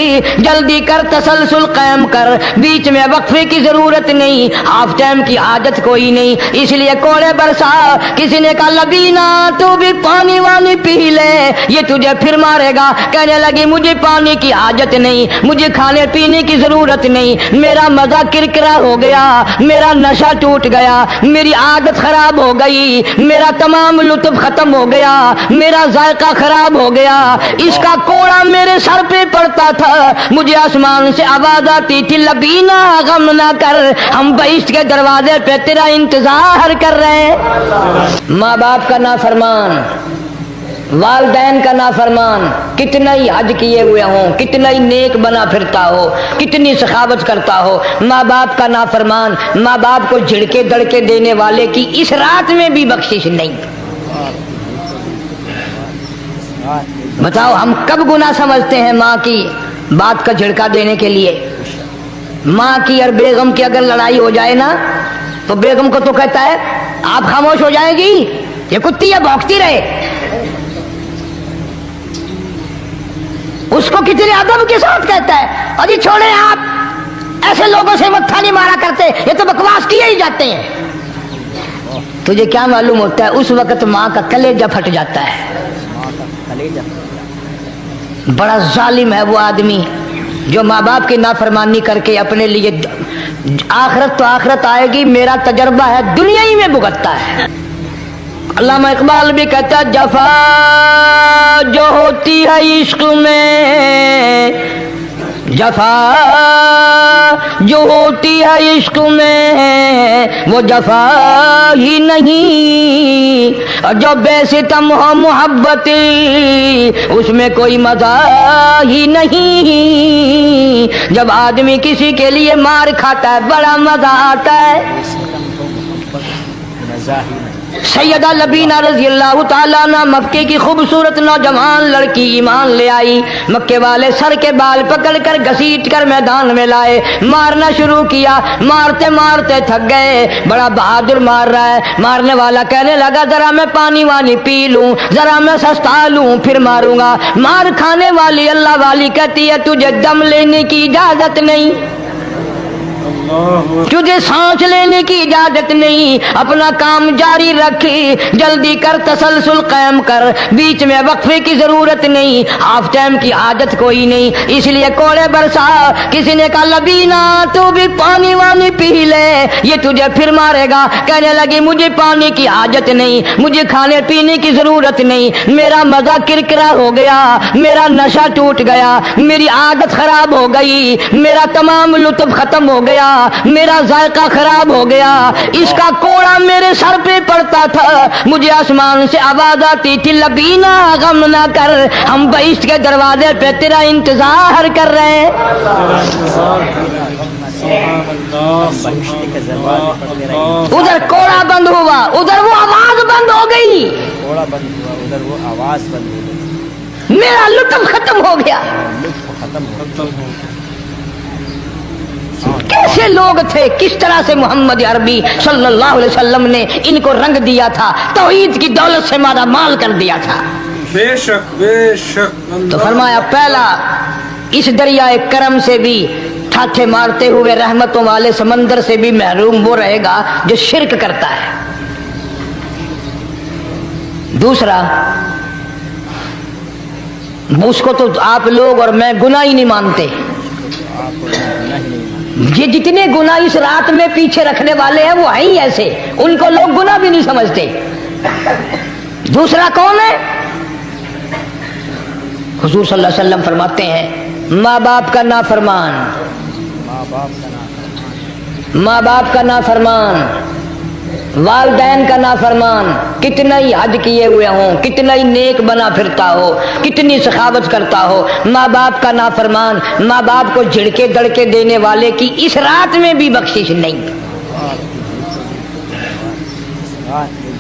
जल्दी कर तसलसल कायम कर, बीच में वक्फे की जरूरत नहीं, हाफ टाइम की आदत कोई नहीं, इसलिए कोड़े बरसा। किसी ने कहा लबीना तू भी पानी वानी पी ले, ये तुझे फिर मारेगा। कहने लगी मुझे पानी की आदत नहीं, मुझे खाने पीने की जरूरत नहीं, मेरा मजा किरकिरा हो गया, मेरा नशा टूट गया, मेरी आदत खराब हो गई, मेरा तमाम लुत्फ खत्म हो गया, मेरा जायका खराब हो गया। इसका कोड़ा मेरे सर पे पड़ता था, मुझे आसमान से आवाज आती थी लबीना गम ना कर, हम बहिश्त के दरवाजे पे तेरा इंतजार कर रहे हैं। माँ बाप का नाफरमान, वालदैन का नाफरमान, कितना ही हज किए हुए हो, कितना ही नेक बना फिरता हो, कितनी सखावत करता हो, माँ बाप का नाफरमान, माँ बाप को झिड़के दड़के देने वाले की इस रात में भी बख्शिश नहीं। बताओ हम कब गुनाह समझते हैं माँ की बात का झिड़का देने के लिए। माँ की और बेगम की अगर लड़ाई हो जाए ना तो बेगम को तो कहता है आप खामोश हो जाएगी, ये कुत्ती है भौंकती रहे। उसको कितने अदब के साथ कहता है अजी छोड़े आप, ऐसे लोगों से मत्था नहीं मारा करते, ये तो बकवास किए ही जाते हैं। तुझे क्या मालूम होता है उस वक्त माँ का कलेजा फट जाता है। बड़ा जालिम है वो आदमी जो माँ बाप की नाफरमानी करके अपने लिए आखिरत तो आखिरत आएगी, मेरा तजर्बा है दुनिया ही में भुगतता है। अल्लामा इकबाल भी कहता है जफा जो होती है इश्क में, जफा जो होती है इश्क में वो जफा ही नहीं, और जो बेसितम हो मोहब्बती उसमें कोई मजा ही नहीं। जब आदमी किसी के लिए मार खाता है बड़ा मजा आता है। सैयदा लबीना रजी अल्लाह ताला अन्हा मक्के की खूबसूरत नौजवान लड़की ईमान ले आई। मक्के वाले सर के बाल पकड़कर घसीट कर मैदान में लाए, मारना शुरू किया, मारते मारते थक गए, बड़ा बहादुर मार रहा है। मारने वाला कहने लगा जरा मैं पानी वानी पी लूं, जरा मैं सस्ता लूं फिर मारूंगा। मार खाने वाली अल्लाह वाली कहती है तुझे दम लेने की इजाजत नहीं, तुझे सांस लेने की इजाजत नहीं, अपना काम जारी रख, जल्दी कर तसलसल कायम कर, बीच में वक्फे की जरूरत नहीं, हाफ टाइम की आदत कोई नहीं, इसलिए कोड़े बरसा। किसी ने कहा लबीना तू भी पानी वानी पी ले, ये तुझे फिर मारेगा। कहने लगी मुझे पानी की आदत नहीं, मुझे खाने पीने की जरूरत नहीं, मेरा मजा किरकिरा हो गया, मेरा नशा टूट गया, मेरी आदत खराब हो गई, मेरा तमाम लुत्फ खत्म हो गया, मेरा जायका खराब हो गया। इसका कोड़ा मेरे सर पे पड़ता था, मुझे आसमान से आवाज आती थी लबीना गम ना कर, हम बहिश्त के दरवाजे पे तेरा इंतजार कर रहे हैं। उधर कोड़ा बंद हुआ, उधर वो आवाज बंद हो गई,
कोड़ा बंद हुआ, उधर वो आवाज बंद हो गई,
मेरा लुत्फ खत्म हो गया।
खत्म हो गया।
कैसे लोग थे, किस तरह से मोहम्मद अरबी सल्लल्लाहु अलैहि वसल्लम ने इनको रंग दिया था, तौहीद की दौलत से माला माल कर दिया था।
बेशक बेशक।
तो फरमाया पहला इस दरिया करम से भी ठाठे मारते हुए रहमतों वाले समंदर से भी महरूम वो रहेगा जो शिरक करता है। दूसरा उसको तो आप लोग और मैं गुनाह ही नहीं मानते, ये जितने गुनाह इस रात में पीछे रखने वाले हैं वो है ही ऐसे, उनको लोग गुनाह भी नहीं समझते। दूसरा कौन है? हुजूर सल्लल्लाहु अलैहि वसल्लम फरमाते हैं माँ बाप का नाफरमान, माँ बाप का नाफरमान, वालदैन का नाफरमान, कितना ही हज किए हुए हो, कितना ही नेक बना फिरता हो, कितनी सखावत करता हो, माँ बाप का नाफरमान, माँ बाप को झिड़के दड़के देने वाले की इस रात में भी बख्शिश नहीं।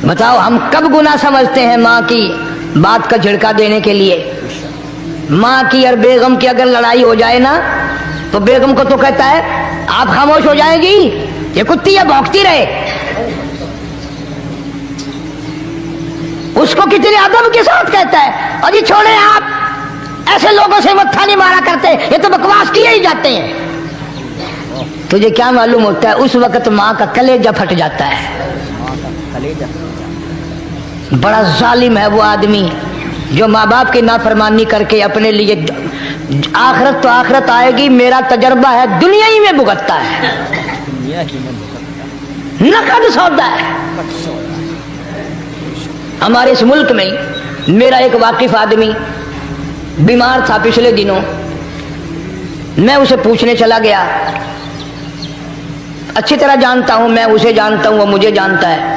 बताओ हम कब गुनाह समझते हैं माँ की बात का झिड़का देने के लिए। माँ की और बेगम की अगर लड़ाई हो जाए ना तो बेगम को तो कहता है आप खामोश हो जाएगी, ये कुत्ती है भौंकती रहे। उसको कितने अदब के साथ कहता है, और ये छोड़े आप, ऐसे लोगों से मत्था नहीं मारा करते, ये तो बकवास किए ही जाते हैं। तुझे क्या मालूम होता है, उस वक्त माँ का कलेजा फट जाता है।
माँ का कलेजा।
बड़ा जालिम है वो आदमी जो माँ बाप की नाफरमानी करके अपने लिए, आखिरत तो आखिरत आएगी, मेरा तजर्बा है, दुनिया ही में भुगतता है।
दुनिया ही में भुगतता
नकद सौदा है।
है।
हमारे इस मुल्क में मेरा एक वाकिफ आदमी बीमार था पिछले दिनों, मैं उसे पूछने चला गया, अच्छी तरह जानता हूं, मैं उसे जानता हूं, वो मुझे जानता है।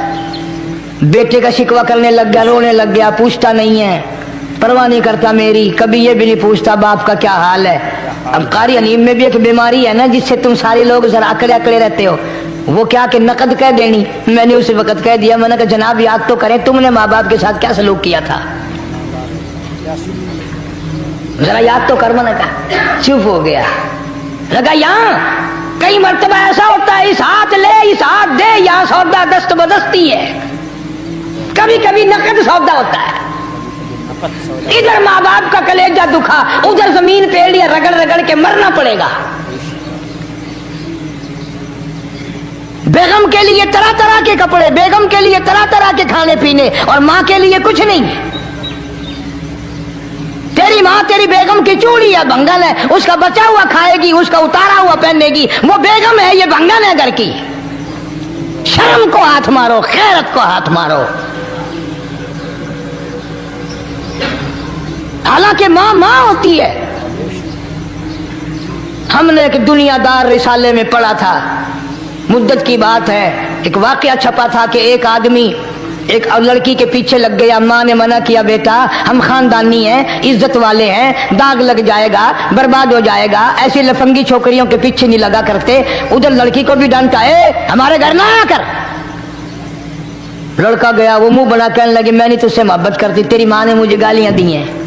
बेटे का शिकवा करने लग गया, रोने लग गया, पूछता नहीं है, परवाह नहीं करता मेरी, कभी ये भी नहीं पूछता बाप का क्या हाल है। अब कारी अनीम में भी एक बीमारी है ना, जिससे तुम सारे लोग जरा अकड़े अकड़े रहते हो। वो क्या कि नकद कह देनी, मैंने उसी वक्त कह दिया, मैंने कहा जनाब याद तो करें, तुमने माँ बाप के साथ क्या सलूक किया था, जरा याद तो कर। मैंने कहा, चुप हो गया। लगा यहाँ कई मर्तबा ऐसा होता है, इस हाथ ले इस हाथ दे, यहाँ सौदा दस्त बदस्ती है, कभी कभी नकद सौदा होता है। इधर माँ बाप का कलेजा दुखा, उधर जमीन पे लिया रगड़ रगड़ के मरना पड़ेगा। बेगम के लिए तरह तरह के कपड़े, बेगम के लिए तरह तरह के खाने पीने, और माँ के लिए कुछ नहीं। तेरी माँ तेरी बेगम की चूड़ी है, भंगन है, उसका बचा हुआ खाएगी, उसका उतारा हुआ पहनेगी, वो बेगम है, ये भंगन है घर की। शर्म को हाथ मारो, खैरत को हाथ मारो। हालांकि माँ माँ होती है। हमने एक दुनियादार रिसाले में पढ़ा था, मुद्दत की बात है, एक वाकया छपा था कि एक आदमी एक लड़की के पीछे लग गया। माँ ने मना किया, बेटा हम खानदानी हैं, इज्जत वाले हैं, दाग लग जाएगा, बर्बाद हो जाएगा, ऐसी लफंगी छोकरियों के पीछे नहीं लगा करते। उधर लड़की को भी डांटा, है हमारे घर ना आकर। लड़का गया, वो मुंह बना कहने लगे, मैं नहीं तुझसे मोहब्बत करती, तेरी माँ ने मुझे गालियां दी हैं।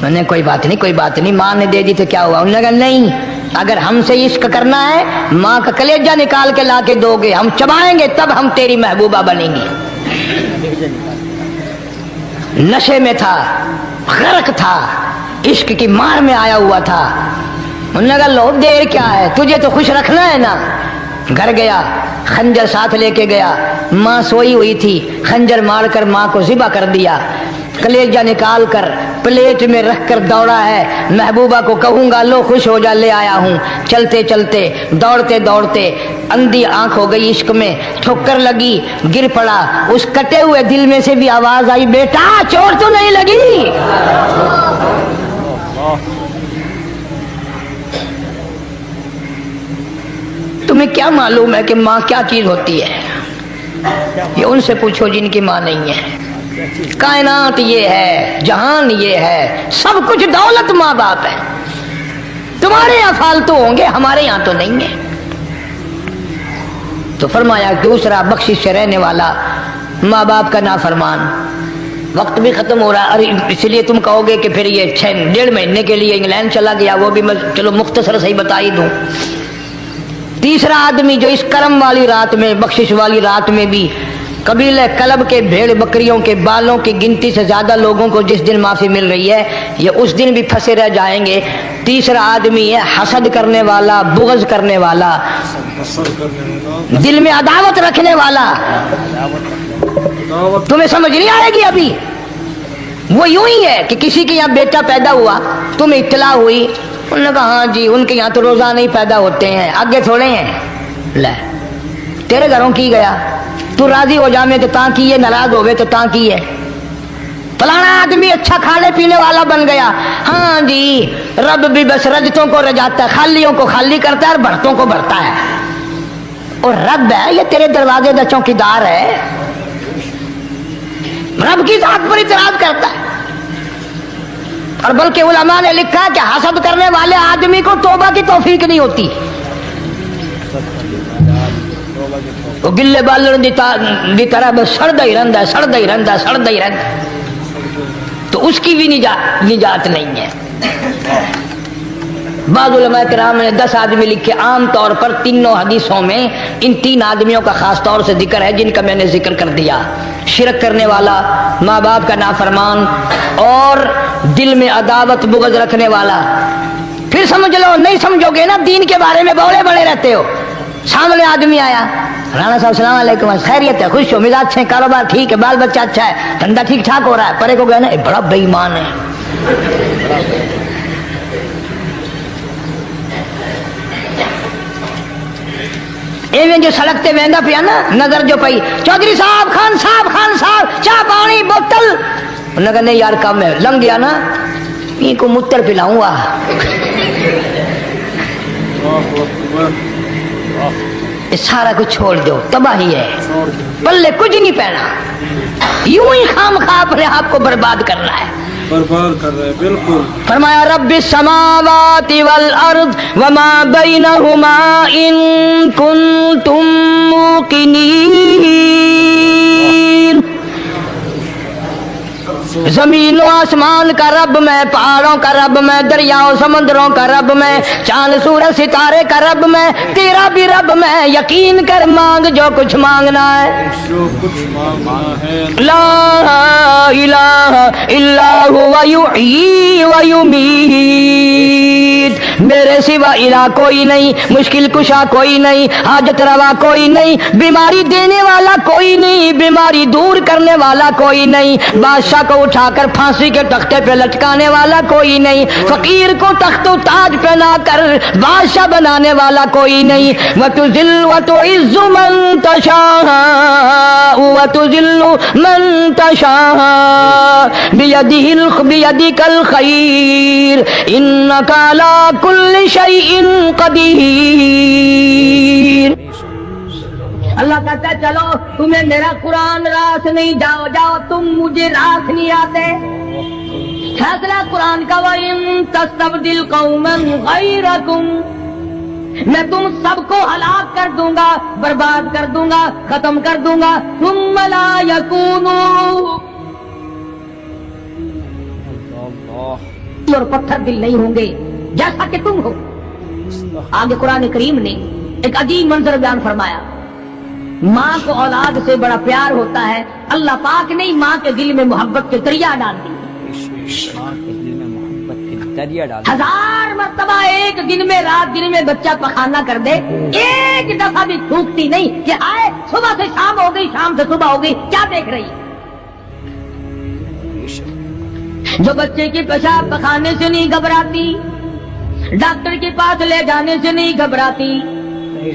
मैंने कोई बात नहीं, कोई बात नहीं, माँ ने दे दी तो क्या हुआ। उन्होंने कहा नहीं, अगर हमसे इश्क करना है, माँ का कलेजा निकाल के ला के दोगे, हम चबाएंगे, तब हम तेरी महबूबा बनेंगी। नशे में था, गर्क था, इश्क की मार में आया हुआ था। उन्होंने कहा लो देर क्या है, तुझे तो खुश रखना है ना। घर गया, खंजर साथ लेके गया, माँ सोई हुई थी, खंजर मारकर माँ को ज़िबा कर दिया। कलेजा निकाल कर प्लेट में रख कर दौड़ा है, महबूबा को कहूंगा लो खुश हो जा, ले आया हूँ। चलते चलते दौड़ते दौड़ते अंधी आंख हो गई, इश्क में ठोकर लगी, गिर पड़ा। उस कटे हुए दिल में से भी आवाज आई, बेटा चोट तो नहीं लगी। तुम्हें क्या मालूम है कि माँ क्या चीज होती है? ये उनसे पूछो जिनकी माँ नहीं है। कायनात ये है, जहान ये है, सब कुछ दौलत माँ बाप है। तुम्हारे यहाँ फालतू होंगे, हमारे यहाँ तो नहीं है। तो फरमाया दूसरा बख्शिश से रहने वाला, माँ बाप का नाफरमान। वक्त भी खत्म हो रहा, अरे इसलिए तुम कहोगे कि फिर ये 1.5 महीने के लिए इंग्लैंड चला गया, वो भी मैं चलो मुख्तसर सही बता ही दूं। तीसरा आदमी जो इस करम वाली रात में, बख्शिश वाली रात में भी कबीले कलब के भेड़ बकरियों के बालों की गिनती से ज्यादा लोगों को जिस दिन माफी मिल रही है, ये उस दिन भी फंसे रह जाएंगे। तीसरा आदमी है हसद करने वाला, बुग़्ज़ करने वाला, दिल में अदावत रखने वाला। तुम्हें समझ नहीं आएगी अभी। वो यूं ही है कि किसी के यहाँ बेटा पैदा हुआ, तुम्हें इत्तला हुई, उन्होंने कहा हाँ जी उनके यहाँ तो रोजा नहीं पैदा होते हैं, आगे थोड़े हैं। ले तेरे घरों की गया, तू राजी हो जामे तो ता की है, नाराज होवे तो ता की है। फलाना आदमी अच्छा खाने पीने वाला बन गया, हाँ जी रब भी बस रजतों को रजाता है, खालियों को खाली करता है और भरतों को भरता है। और रब है ये तेरे दरवाजे का चौकीदार है, रब की जात पर इतराज करता है। और बल्कि उलमा ने लिखा कि हसद करने वाले आदमी को तौबा की तौफीक नहीं होती। वो गिल्ले बालन की तरह बस सड़दा ही रहता, सड़दा ही रहता, सड़दा ही रहता, तो उसकी भी निजात नहीं है। بعض علماء کرام نے 10 آدمی لکھے. عام طور پر تینوں حدیثوں میں ان 3 آدمیوں کا خاص طور سے ذکر ہے جن کا میں نے ذکر کر دیا. شرک کرنے والا، ماں باپ کا نافرمان، اور دل میں عداوت بغض رکھنے والا. پھر سمجھ لو، نہیں سمجھو گے نا دین کے بارے میں بولے بڑے رہتے ہو. سامنے آدمی آیا، رانا صاحب السلام علیکم، خیریت ہے، خوش ہو، مزاج سے، کاروبار ٹھیک ہے، بال بچہ اچھا ہے، دھندا ٹھیک ٹھاک ہو رہا ہے. پرے کو گیا نا، بڑا بے ایمان ہے. ایویں جو سڑکتے ویندا پیا نا، نظر جو پئی، چودھری صاحب، خان صاحب چاہ پانی بوتل. انہوں نے کہا نہیں یار کم ہے، لنگ گیا نا پی کو متر پلاؤں گا. سارا کچھ چھوڑ دو، تباہی ہے، پلے کچھ نہیں پہنا، یوں ہی خام خواہ اپنے آپ کو برباد کرنا ہے.
برباد کر رہے ہیں بالکل.
فرمایا رب السماوات والارض وما بینہما ان کنتم موقنین. زمین و آسمان کا رب میں، پہاڑوں کا رب میں، دریاؤں سمندروں کا رب میں، چاند سورج ستارے کا رب میں، تیرا بھی رب میں. یقین کر مانگ جو کچھ مانگنا ہے.
جو کچھ مانگنا ہے
لا الہ الا ہوا یحیی و یمیت. میرے سوا الہ کوئی نہیں، مشکل کشا کوئی نہیں، حاجت روا کوئی نہیں، بیماری دینے والا کوئی نہیں، بیماری دور کرنے والا کوئی نہیں، بادشاہ کو اٹھا کر پھانسی کے تختے پہ لٹکانے والا کوئی نہیں، فقیر کو تخت و تاج پہنا کر بادشاہ بنانے والا کوئی نہیں. وتذل وتعز من تشاء وتذل من تشاء بیدک الخیر انک علی کل شیء قدیر. اللہ کہتا ہے چلو تمہیں میرا قرآن راس نہیں، جاؤ جاؤ، تم مجھے راس نہیں آتے. فیصلہ قرآن کا وَإِن تَسْتَبْدِلْ قَوْمًا غَيْرَكُمْ، میں تم سب کو ہلاک کر دوں گا، برباد کر دوں گا، ختم کر دوں گا. ثُمَّ لَا يَكُونُوا، اور پتھر دل نہیں ہوں گے جیسا کہ تم ہو. آگے قرآن کریم نے ایک عجیب منظر بیان فرمایا. ماں کو اولاد سے بڑا پیار ہوتا ہے، اللہ پاک نے ماں کے دل میں محبت کے دریا ڈال دی.
ماں کے دل میں محبت کے دریا ڈال.
1000 مرتبہ ایک دن میں، رات دن میں بچہ پخانہ کر دے، ایک دفعہ بھی تھوکتی نہیں کہ آئے صبح سے شام ہو گئی، شام سے صبح ہو گئی، کیا دیکھ رہی. جو بچے کی پیشاب پخانے سے نہیں گھبراتی، ڈاکٹر کے پاس لے جانے سے نہیں گھبراتی،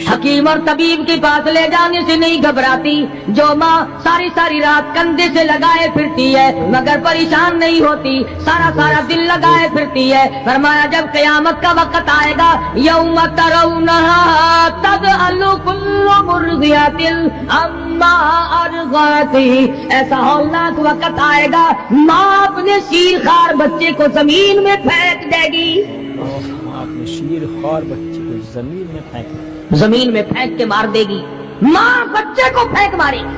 حکیم اور طبیب کے پاس لے جانے سے نہیں گھبراتی، جو ماں ساری ساری رات کندھے سے لگائے پھرتی ہے مگر پریشان نہیں ہوتی، سارا سارا دل لگائے پھرتی ہے. فرمایا جب قیامت کا وقت آئے گا، یوم ترونہا تذہل کل مرضعۃ عما ارضعت، ایسا ہولناک وقت آئے گا ماں اپنے شیر خوار بچے کو زمین میں پھینک دے گی.
اپنے شیر خوار بچے کو زمین میں پھینک دے گی،
زمین میں پھینک کے مار دے گی. ماں بچے کو پھینک مارے گی.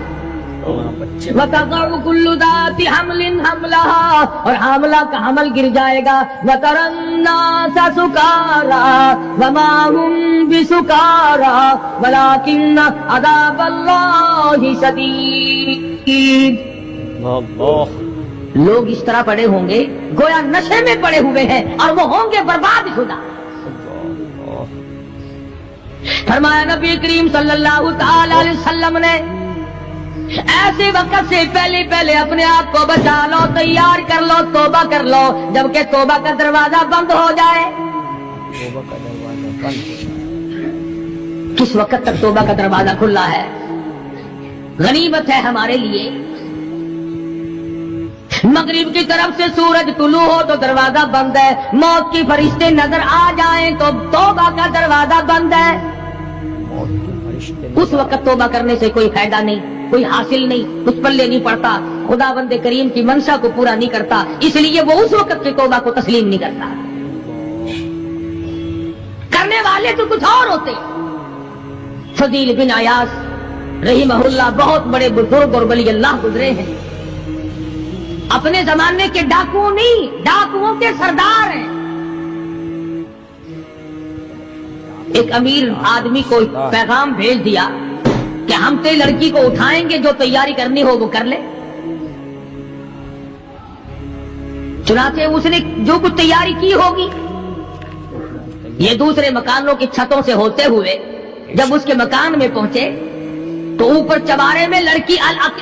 وَتَضَعُ كُلُّ ذَاتِ حَمْلٍ حَمْلَهَا، اور حاملہ کا حمل گر جائے گا. وَتَرَى النَّاسَ سُكَارَىٰ وَمَا هُمْ بِسُكَارَىٰ وَلَٰكِنَّ عَذَابَ اللَّهِ شَدِيدٌ. لوگ اس طرح پڑے ہوں گے گویا نشے میں پڑے ہوئے ہیں، اور وہ ہوں گے برباد شدہ. فرمایا نبی کریم صلی اللہ تعالی علیہ وسلم نے ایسے وقت سے پہلے پہلے اپنے آپ کو بچا لو، تیار کر لو، توبہ کر لو، جبکہ توبہ کا دروازہ بند ہو جائے.
توبہ کا دروازہ بند.
کس وقت تک توبہ کا دروازہ کھلا ہے؟ غنیمت ہے ہمارے لیے. مغرب کی طرف سے سورج طلوع ہو تو دروازہ بند ہے، موت کی فرشتے نظر آ جائیں تو توبہ کا دروازہ بند ہے. اس وقت توبہ کرنے سے کوئی فائدہ نہیں، کوئی حاصل نہیں، کچھ پلے نہیں پڑتا، خدا بند کریم کی منشا کو پورا نہیں کرتا، اس لیے وہ اس وقت کی توبہ کو تسلیم نہیں کرتا. کرنے والے تو کچھ اور ہوتے. فضیل بن عیاض رحمہ اللہ بہت بڑے بزرگ اور ولی اللہ گزرے ہیں، اپنے زمانے کے ڈاکو نہیں، ڈاکوؤں کے سردار ہیں. ایک امیر آدمی کو پیغام بھیج دیا کہ ہم تیری لڑکی کو اٹھائیں گے، جو تیاری کرنی ہو وہ کر لے۔ چنانچہ اس نے جو کچھ تیاری کی ہوگی، یہ دوسرے مکانوں کی چھتوں سے ہوتے ہوئے جب اس کے مکان میں پہنچے تو اوپر چوارے میں لڑکی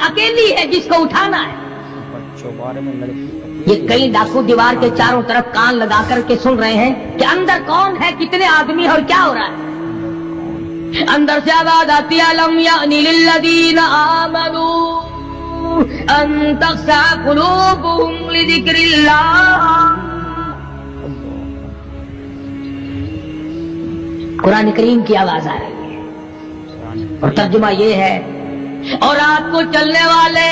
اکیلی ہے جس کو اٹھانا ہے۔
چوبارے میں لڑکی
یہ کئی ڈاکو دیوار کے چاروں طرف کان لگا کر کے سن رہے ہیں کہ اندر کون ہے، کتنے آدمی ہے اور کیا ہو رہا ہے۔ اندر سے آواز آتی ہے لم یعنی للذین آمنوا ان تخشع قلوبهم لذکر اللہ۔ قرآن کریم کی آواز آ رہی ہے اور ترجمہ یہ ہے، اور رات کو چلنے والے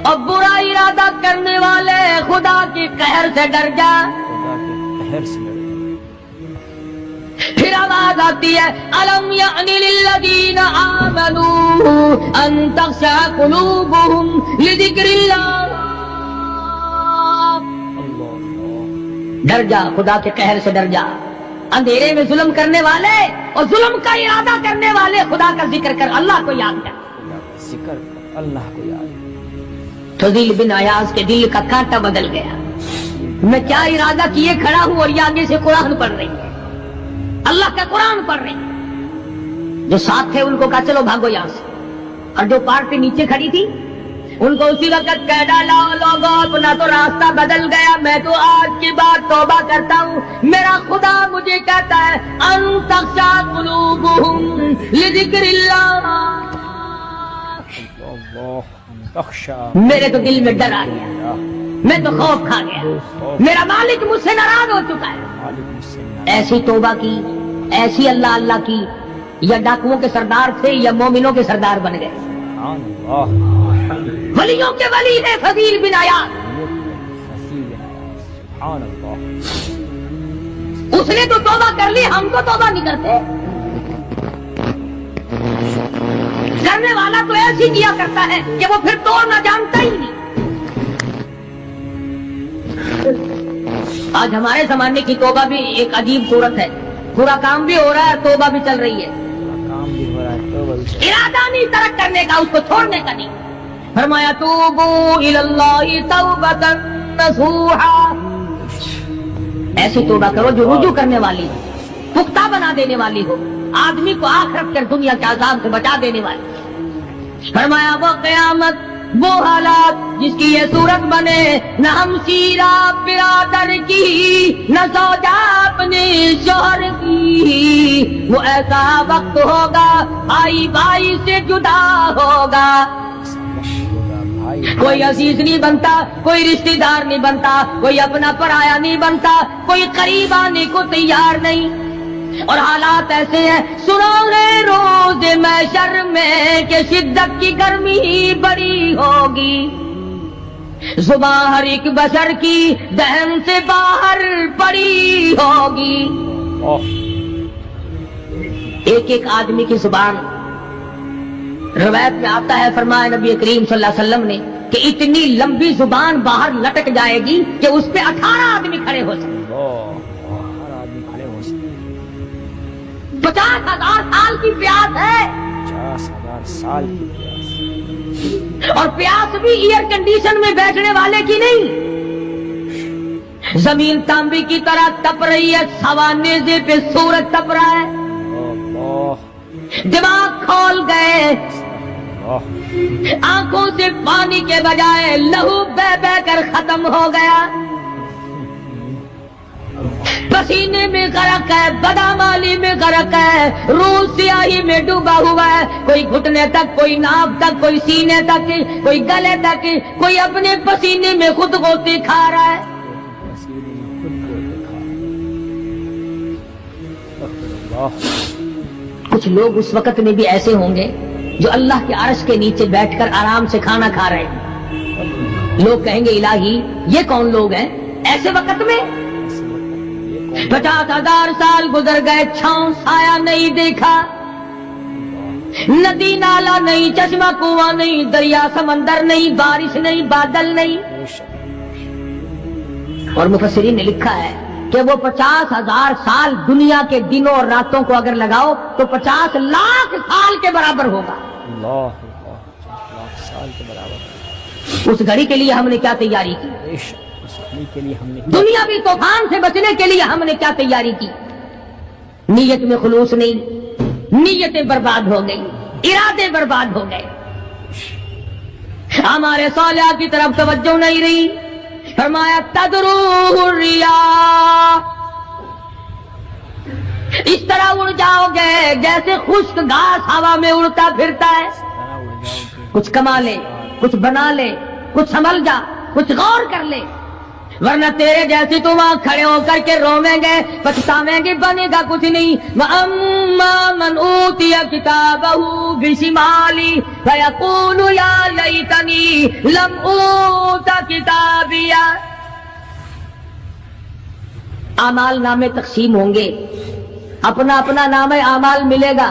اور برا ارادہ کرنے والے خدا کے قہر سے ڈر جا۔
خدا کے قہر سے ڈر۔
پھر آواز آتی ہے الم یعنی للذین آمنوا ان تخشع قلوبهم لذکر اللہ۔ ڈر جا، خدا کے قہر سے ڈر جا۔ اندھیرے میں ظلم کرنے والے اور ظلم کا ارادہ کرنے والے خدا کا ذکر کر، اللہ کو یاد کر۔
ذکر کر، اللہ کو یاد۔
فضیل بن عیاض کے دل کا کانٹا بدل گیا۔ میں کیا ارادہ کیے کھڑا ہوں اور یہ آگے سے قرآن پڑھ رہی ہے، اللہ کا قرآن پڑھ رہی ہے۔ جو ساتھ تھے ان کو کہا چلو بھاگو یہاں سے، اور جو پارٹی نیچے کھڑی تھی ان کو اسی وقت کہہ ڈالا لوگوں اپنا تو راستہ بدل گیا، میں تو آج کی بات توبہ کرتا ہوں، میرا خدا مجھے کہتا ہے ان تخشع قلوبهم لذکر اللہ۔ میرے تو دل میں ڈر آ گیا، میں تو خوف کھا گیا، میرا مالک مجھ سے ناراض ہو چکا ہے۔ ایسی توبہ کی، ایسی اللہ اللہ کی، یا ڈاکوؤں کے سردار تھے یا مومنوں کے سردار بن گئے۔ ولیوں کے ولی ہے فضیل بن عیاض۔ اس نے تو توبہ کر لی، ہم تو توبہ نہیں کرتے۔ کرنے والا تو ایسی کیا کرتا ہے کہ وہ پھر توڑنا جانتا ہی نہیں۔ آج ہمارے زمانے کی توبہ بھی ایک عجیب صورت ہے، پورا کام بھی ہو رہا ہے، توبہ بھی چل رہی ہے،
کام بھی ہو رہا ہے، توبہ بھی چل رہی ہے۔
ارادہ نہیں ترک کرنے کا، اس کو چھوڑنے کا نہیں۔ فرمایا توبوا الی اللہ توبۃ نصوحا، ایسی توبہ کرو جو رجوع کرنے والی ہو، پختہ بنا دینے والی ہو، آدمی کو آخرت کے دنیا کے عذاب سے بچا دینے والی۔ فرمایا وہ قیامت، وہ حالات جس کی یہ صورت بنے، نہ ہم سیرا برادر کی، نہ زوجہ اپنے شوہر کی، وہ ایسا وقت ہوگا بھائی بھائی سے جدا ہوگا، کوئی عزیز نہیں بنتا، کوئی رشتہ دار نہیں بنتا، کوئی اپنا پرایا نہیں بنتا، کوئی قریب آنے کو تیار نہیں۔ اور حالات ایسے ہیں، سنو گے روز محشر میں کہ شدت کی گرمی بڑی ہوگی، زبان ہر ایک بشر کی دہن سے باہر پڑی ہوگی۔ ایک ایک آدمی کی زبان، روایت میں آتا ہے، فرمایا نبی کریم صلی اللہ علیہ وسلم نے کہ اتنی لمبی زبان باہر لٹک جائے گی کہ اس پہ 18 آدمی کھڑے ہو سکتے، 50,000 سال کی پیاس ہے،
50,000 سال کی پیاس،
اور پیاس بھی ایئر کنڈیشن میں بیٹھنے والے کی نہیں۔ زمین تانبے کی طرح تپ رہی ہے، سوانے پہ سورج تپ رہا ہے، دماغ کھول گئے، آنکھوں سے پانی کے بجائے لہو بہ بہ کر ختم ہو گیا، پسینے میں غرق ہے، بدامالی میں غرق ہے، روح سیاہی میں ڈوبا ہوا ہے، کوئی گھٹنے تک، کوئی ناف تک، کوئی سینے تک، کوئی گلے تک، کوئی اپنے پسینے میں خود غوطے کھا رہا ہے۔ کچھ لوگ اس وقت میں بھی ایسے ہوں گے جو اللہ کے عرش کے نیچے بیٹھ کر آرام سے کھانا کھا رہے ہیں، لوگ کہیں گے الہی یہ کون لوگ ہیں ایسے وقت میں؟ 50,000 سال گزر گئے، چھاؤں سایہ نہیں دیکھا، ندی نالا نہیں، چشمہ کنواں نہیں، دریا سمندر نہیں، بارش نہیں، بادل نہیں۔ اور مفسرین نے لکھا ہے کہ وہ 50,000 سال دنیا کے دنوں اور راتوں کو اگر لگاؤ تو 50 لاکھ سال کے برابر ہوگا.
اللہ 50 لاکھ سال کے برابر.
اس گھڑی کے لیے ہم نے کیا تیاری کی؟
اس گھڑی کے لیے ہم نے
دنیاوی طوفان سے بچنے کے لیے ہم نے کیا تیاری کی؟ نیت میں خلوص نہیں، نیتیں برباد ہو گئی، ارادے برباد ہو گئے، ہمارے صالحہ کی طرف توجہ نہیں رہی. فرمایا تدروہ الرياح، اس طرح اڑ جاؤ گے جیسے خشک گھاس ہوا میں اڑتا پھرتا ہے. کچھ کما لے، کچھ بنا لے، کچھ سنبھل جا، کچھ غور کر لے، ورنہ تیرے جیسے تو وہاں کھڑے ہو کر کے رویں گے، پچھتاویں گے، بنے گا کچھ نہیں. وَأَمَّا مَنْ أُوتِيَ كِتَابَهُ بِشِمَالِهِ فَيَقُولُ يَا لَيْتَنِي لَمْ أُوتَ كِتَابِيَهْ. اعمال نامے تقسیم ہوں گے، اپنا اپنا نام اعمال ملے گا.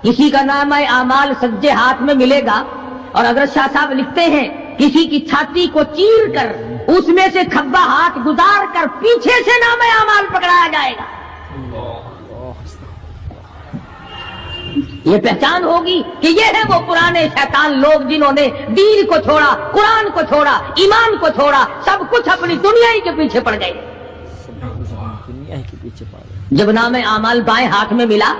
کسی کا نام اعمال سجے ہاتھ میں ملے گا، اور اگر شاہ صاحب لکھتے ہیں کسی کی چھاتی کو چیر کر اس میں سے کھبا ہاتھ گزار کر پیچھے سے نام اعمال پکڑایا جائے گا. یہ پہچان ہوگی کہ یہ ہے وہ پرانے شیطان لوگ جنہوں نے دین کو چھوڑا، قرآن کو چھوڑا، ایمان کو چھوڑا، سب کچھ اپنی دنیا ہی کے پیچھے پڑ گئے.
دنیا کے پیچھے پڑ گئے.
جب نام اعمال بائیں ہاتھ میں ملا،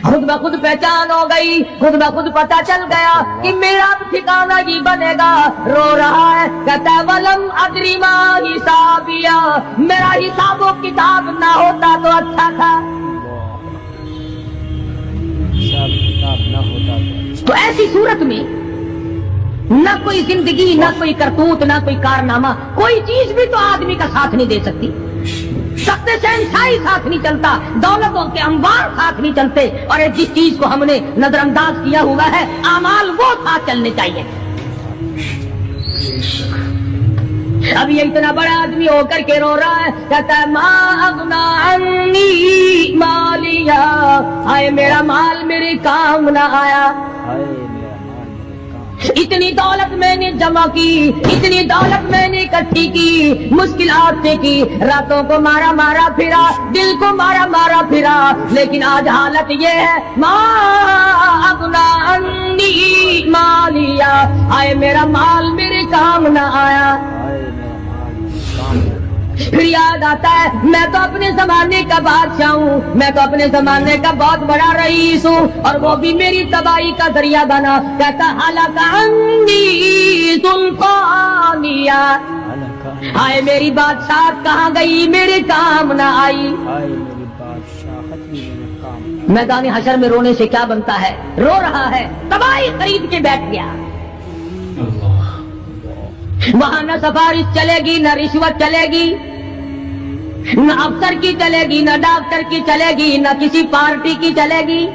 خود بخود پہچان ہو گئی، خود بخود پتہ چل گیا کہ میرا ٹھکانہ ہی بنے گا. رو رہا ہے، کہتا ہے وَلَمْ أَدْرِ مَا حِسَابِيَهْ، میرا حساب و کتاب نہ ہوتا تو اچھا تھا.
حساب کتاب نہ ہوتا
تو ایسی صورت میں نہ کوئی زندگی، نہ کوئی کرتوت، نہ کوئی کارنامہ، کوئی چیز بھی تو آدمی کا ساتھ نہیں دے سکتی. سخت شہنشاہی ساتھ نہیں چلتا، دولتوں کے انبار ساتھ نہیں چلتے، اور جس چیز کو ہم نے نظر انداز کیا ہوا ہے اعمال وہ ساتھ چلنے چاہیے. اب یہ اتنا بڑا آدمی ہو کر کے رو رہا ہے، کہتا ہے ما اغنی عنی مالیہ، آئے میرا مال میرے کام نہ آیا. اتنی دولت میں نے جمع کی، اتنی دولت میں نے اکٹھی کی، مشکلات سے کی، راتوں کو مارا مارا پھرا، دل کو مارا مارا پھرا، لیکن آج حالت یہ ہے ما اغنی عنی مالیہ، آئے میرا مال میرے کام نہ آیا. پھر یاد آتا ہے میں تو اپنے زمانے کا بادشاہ ہوں، میں تو اپنے زمانے کا بہت بڑا رئیس ہوں، اور وہ بھی میری تباہی کا ذریعہ بنا. کہتا ہلک عنی سلطانیہ، آئے میری بادشاہت کہاں گئی، میرے کام نہ آئی. میدان حشر میں رونے سے کیا بنتا ہے؟ رو رہا ہے، تباہی خرید کے بیٹھ گیا. وہاں نہ سفارش چلے گی، نہ رشوت چلے گی، نہ افسر کی چلے گی، نہ ڈاکٹر کی چلے گی، نہ کسی پارٹی کی چلے گی.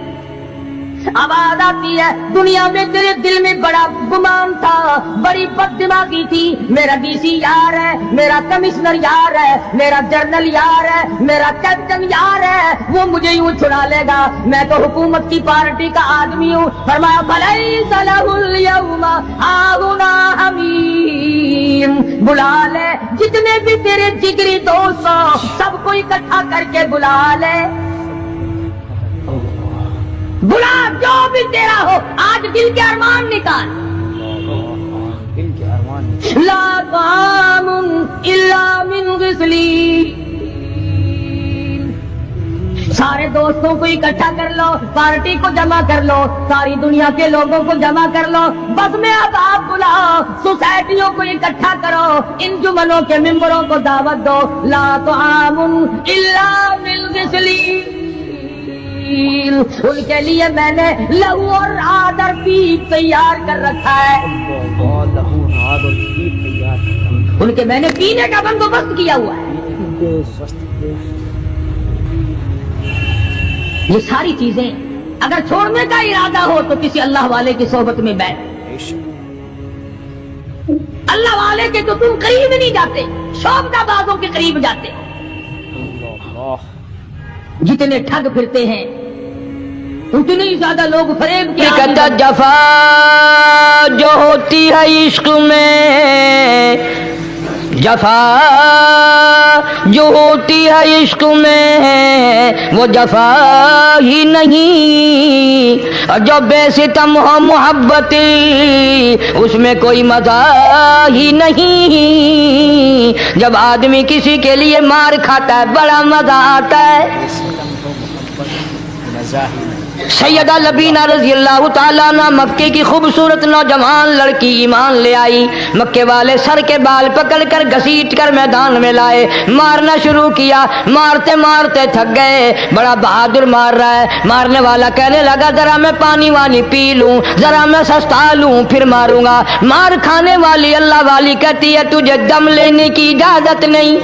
آواز آتی ہے دنیا میں تیرے دل میں بڑا گمان تھا، بڑی بد دماغی تھی، میرا ڈی سی یار ہے، میرا کمشنر یار ہے، میرا جنرل یار ہے، میرا کیپٹن یار ہے، وہ مجھے یوں چھڑا لے گا، میں تو حکومت کی پارٹی کا آدمی ہوں. فرمایا فلیس لہ اليوم ہاہنا حمیم، بلا لے جتنے بھی تیرے جگری دوست ہو سب کو اکٹھا کر کے بلا لے، بلا جو بھی تیرا ہو، آج دل کے ارمان نکال.
دل کے ارمان
لا طعام الا من غسلین، سارے دوستوں کو اکٹھا کر لو، پارٹی کو جمع کر لو، ساری دنیا کے لوگوں کو جمع کر لو، بس میں اب آپ بلاؤ، سوسائٹیوں کو اکٹھا کرو، انجمنوں کے ممبروں کو دعوت دو. لا طعام الا من غسلین، ان کے لیے میں نے لہو اور آدر پیپ تیار کر رکھا ہے، ان کے میں نے پینے کا بندوبست کیا ہوا ہے. یہ ساری چیزیں اگر چھوڑنے کا ارادہ ہو تو کسی اللہ والے کی صحبت میں بیٹھ. اللہ والے کے تو تم قریب نہیں جاتے، شوبدہ بازوں کے قریب جاتے. جتنے ٹھگ پھرتے ہیں اتنے ہی زیادہ لوگ فریب کے
جفا جو ہوتی ہے عشق میں،
जफा जो होती है इश्क में वो जफा ही नहीं, और जो बेसितम हो मोहब्बती उसमें कोई मजा ही नहीं। जब आदमी किसी के लिए मार खाता है बड़ा मजा आता है।
मजा ही नहीं।
सैयदा लबीना रजी अल्लाह ताला अन्हा मक्के की खूबसूरत नौजवान लड़की ईमान ले आई। मक्के वाले सर के बाल पकड़ कर घसीट कर मैदान में लाए, मारना शुरू किया। मारते मारते थक गए, बड़ा बहादुर मार रहा है। मारने वाला कहने लगा जरा मैं पानी वानी पी लूं, जरा मैं सस्ता लूं फिर मारूंगा। मार खाने वाली अल्लाह वाली कहती है तुझे दम लेने की इजाजत नहीं,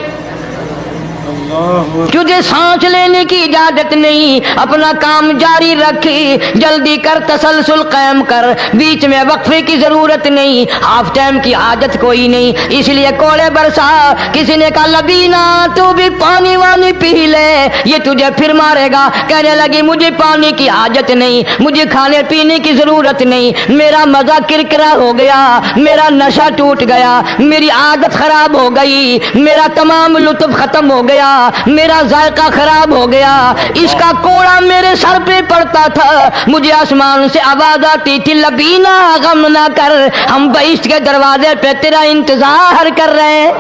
तुझे सांस लेने की इजाजत नहीं, अपना काम जारी रख, जल्दी कर तसलसल कायम कर, बीच में वक्फे की जरूरत नहीं, हाफ टाइम की आदत कोई नहीं। इसलिए कोड़े बरसा। किसी ने कहा लबीना तू भी पानी वानी पी ले, ये तुझे फिर मारेगा। कहने लगी मुझे पानी की आदत नहीं, मुझे खाने पीने की जरूरत नहीं, मेरा मजा किरकिरा हो गया, मेरा नशा टूट गया, मेरी आदत खराब हो गई, मेरा तमाम लुत्फ खत्म हो गया, मेरा जायका खराब हो गया। इसका कोड़ा मेरे सर पे पड़ता था, मुझे आसमान से आवाज आती थी लबीना गम ना कर, हम बहिश्त के दरवाजे पे तेरा इंतजार कर रहे हैं।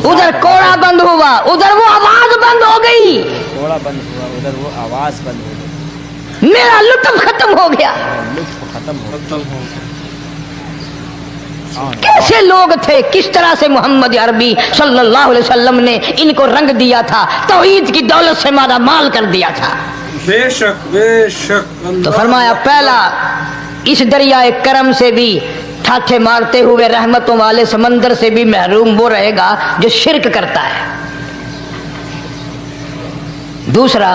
उधर कोड़ा बंद हुआ, उधर वो आवाज बंद हो गई,
कोड़ा बंद हुआ, उधर वो आवाज बंद हो गई,
मेरा लुत्फ खत्म हो गया।
लुत्फ खत्म हो गया।
कैसे लोग थे, किस तरह से मोहम्मद अरबी सल्लल्लाहु अलैहि वसल्लम ने इनको रंग दिया था, तौहीद की दौलत से माला माल कर दिया था।
बेशक बेशक।
तो फरमाया पहला इस दरियाए करम से भी ठाठे मारते हुए रहमतों वाले समंदर से भी महरूम वो रहेगा जो शिरक करता है। दूसरा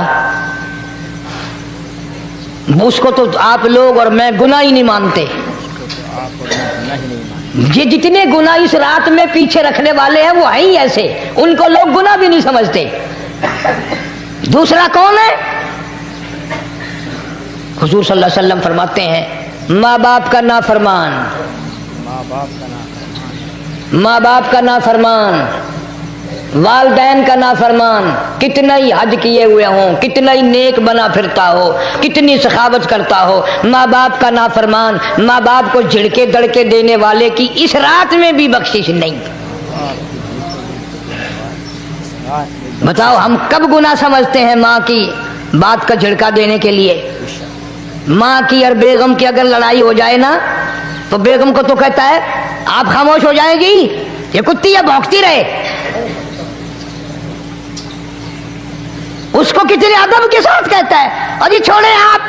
उसको तो आप लोग और मैं गुनाह ही नहीं मानते, ये जितने गुनाह इस रात में पीछे रखने वाले हैं वो है ही ऐसे, उनको लोग गुनाह भी नहीं समझते। दूसरा कौन है? हुजूर सल्लल्लाहु अलैहि वसल्लम फरमाते हैं माँ बाप का नाफरमान, माँ बाप का नाफरमान, वालदैन का नाफरमान, कितना ही हज किए हुए हों, कितना ही नेक बना फिरता हो, कितनी सखावत करता हो, माँ बाप का नाफरमान, माँ बाप को झिड़के दड़के देने वाले की इस रात में भी बख्शिश नहीं। बताओ हम कब गुनाह समझते हैं माँ की बात का झिड़का देने के लिए? माँ की और बेगम की अगर लड़ाई हो जाए ना तो बेगम को तो कहता है आप खामोश हो जाएगी, ये कुत्ती है भौंकती रहे। उसको कितने अदब के साथ कहता है अरे छोड़े आप,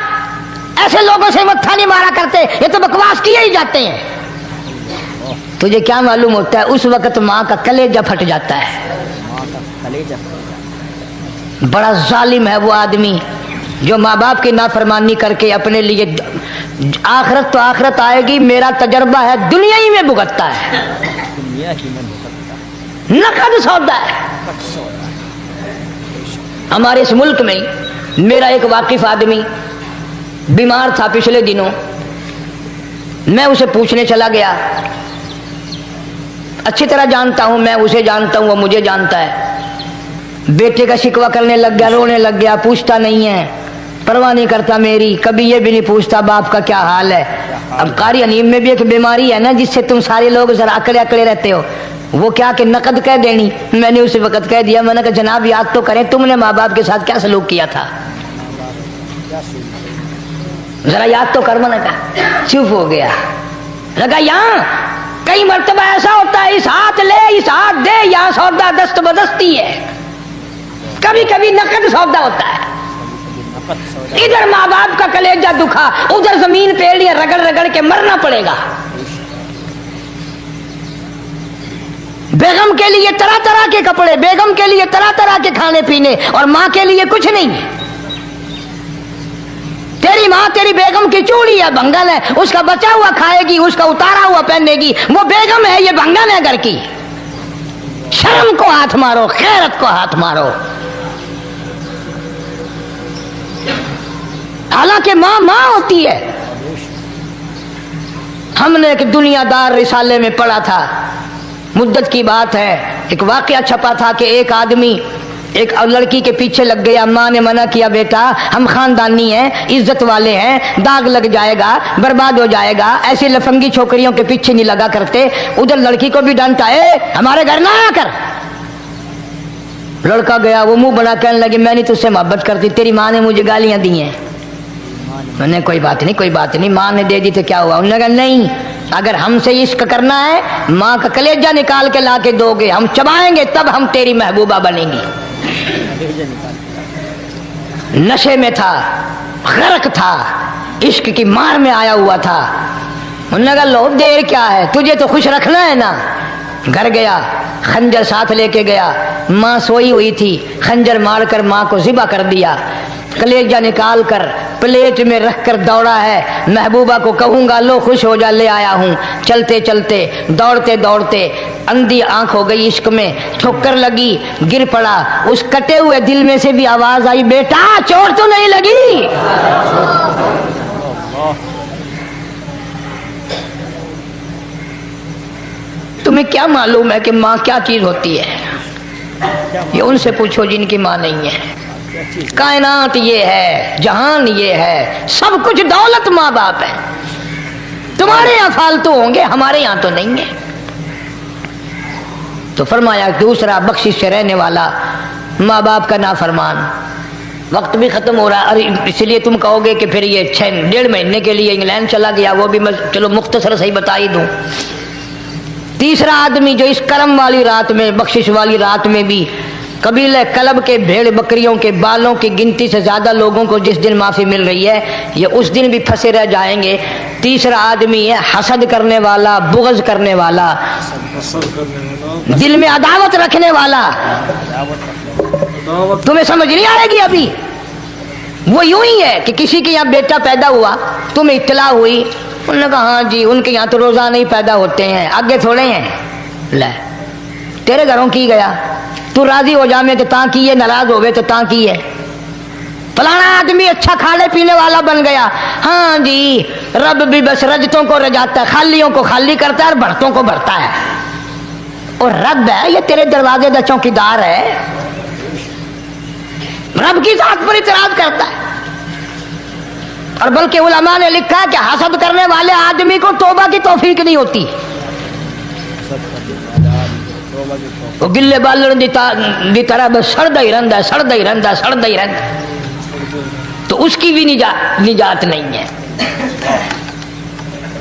ऐसे लोगों से मत्था नहीं मारा करते, ये तो बकवास किए ही जाते हैं। तुझे क्या मालूम होता है उस वक्त माँ का कलेजा फट जाता है। बड़ा जालिम है वो आदमी जो माँ बाप की नाफरमानी करके अपने लिए आखिरत तो आखिरत आएगी, मेरा तजर्बा है दुनिया ही में भुगतता है, नकद सौदा है। हमारे इस मुल्क में मेरा एक वाकिफ आदमी बीमार था पिछले दिनों, मैं उसे पूछने चला गया, अच्छी तरह जानता हूं, मैं उसे जानता हूं, वो मुझे जानता है। बेटे का शिकवा करने लग गया, रोने लग गया, पूछता नहीं है, परवाह नहीं करता मेरी, कभी ये भी नहीं पूछता बाप का क्या हाल है। अब कारी अनीम में भी एक बीमारी है ना जिससे तुम सारे लोग जरा अकड़े अकड़े रहते हो, वो क्या कि नकद कह देनी। मैंने उसी वक्त कह दिया, मैंने कहा जनाब याद तो करें तुमने माँ बाप के साथ क्या सलूक किया था, जरा याद तो कर। मैंने कहा चुप हो गया। लगा यहाँ कई मर्तबा ऐसा होता है इस हाथ ले इस हाथ दे, यहाँ सौदा दस्त बदस्ती है, कभी कभी नकद सौदा होता है। इधर माँ बाप का कलेजा दुखा, उधर जमीन पे एड़ियां रगड़ रगड़ के मरना पड़ेगा। बेगम के लिए तरह तरह के कपड़े, बेगम के लिए तरह तरह के खाने पीने, और माँ के लिए कुछ नहीं। तेरी माँ तेरी बेगम की चूड़ी है, भंगल है, उसका बचा हुआ खाएगी, उसका उतारा हुआ पहनेगी, वो बेगम है, ये भंगल है घर की। शर्म को हाथ मारो, खैरत को हाथ मारो। हालांकि माँ माँ होती है, हमने एक दुनियादार रिसाले में पढ़ा था, मुद्दत की बात है, एक वाकया छपा था कि एक आदमी एक लड़की के पीछे लग गया। माँ ने मना किया, बेटा हम खानदानी हैं, इज्जत वाले हैं, दाग लग जाएगा, बर्बाद हो जाएगा, ऐसी लफंगी छोकरियों के पीछे नहीं लगा करते। उधर लड़की को भी डांटा, हमारे घर ना आया कर। लड़का गया, वो मुंह बड़ा कहने लगे, मैं नहीं तुझसे मोहब्बत करती, तेरी माँ ने मुझे गालियां दी हैं। मैंने कोई बात नहीं, कोई बात नहीं, माँ ने दे दी तो क्या हुआ। उन्होंने कहा नहीं, अगर हमसे इश्क करना है माँ का कलेजा निकाल के ला के दोगे, हम चबाएंगे तब हम तेरी महबूबा बनेंगी। नशे में था, गर्क था, इश्क की मार में आया हुआ था। उन्होंने कहा लो देर क्या है, तुझे तो खुश रखना है ना। घर गया, खंजर साथ लेके गया, माँ सोई हुई थी, खंजर मारकर माँ को ज़िबा कर दिया। कलेजा निकाल कर प्लेट में रख कर दौड़ा है, महबूबा को कहूँगा लो खुश हो जा, ले आया हूँ। चलते चलते दौड़ते दौड़ते अंधी आंख हो गई, इश्क में ठोकर लगी, गिर पड़ा। उस कटे हुए दिल में से भी आवाज आई, बेटा चोट तो नहीं लगी। तुम्हें क्या मालूम है कि माँ क्या चीज होती है? ये उनसे पूछो जिनकी माँ नहीं है। कायनात ये है, जहान ये है, सब कुछ दौलत माँ बाप है। तुम्हारे यहाँ फालतू होंगे, हमारे यहाँ तो नहीं है। तो फरमाया दूसरा बख्शिश से रहने वाला, माँ बाप का नाफरमान। वक्त भी खत्म हो रहा, अरे इसलिए तुम कहोगे कि फिर ये 1.5 महीने के लिए इंग्लैंड चला गया, वो भी मैं चलो मुख्तसर सही बता ही दूं। तीसरा आदमी जो इस करम वाली रात में, बख्शिश वाली रात में भी कबीले कलब के भेड़ बकरियों के बालों की गिनती से ज्यादा लोगों को जिस दिन माफी मिल रही है, ये उस दिन भी फंसे रह जाएंगे। तीसरा आदमी है हसद करने वाला, बुग़्ज़ करने वाला, दिल में अदावत रखने वाला। तुम्हें समझ नहीं आएगी अभी। वो यूं ही है कि किसी के यहाँ बेटा पैदा हुआ, तुम्हें इत्तला हुई, उन्होंने कहा हाँ जी उनके यहाँ तो रोजाना ही पैदा होते हैं, आगे थोड़े हैं। ले तेरे घरों की गया, तू राजी हो जा में तो ता की है, नाराज होवे तो ता की है। फलाना आदमी अच्छा खाने पीने वाला बन गया, हाँ जी रब भी बस रजतों को रजाता है, खालियों को खाली करता है और भरतों को भरता है। और रब है ये तेरे दरवाजे का चौकीदार है, रब की जात पर इतराज करता है। और बल्कि उलमा ने लिखा कि हसद करने वाले आदमी को तौबा की तौफीक नहीं होती। वो गिल्ले बालन दी तरह बस सड़दा ही रहता, सड़दा ही रहता, सड़दा ही रहता, तो उसकी भी निजात नहीं है।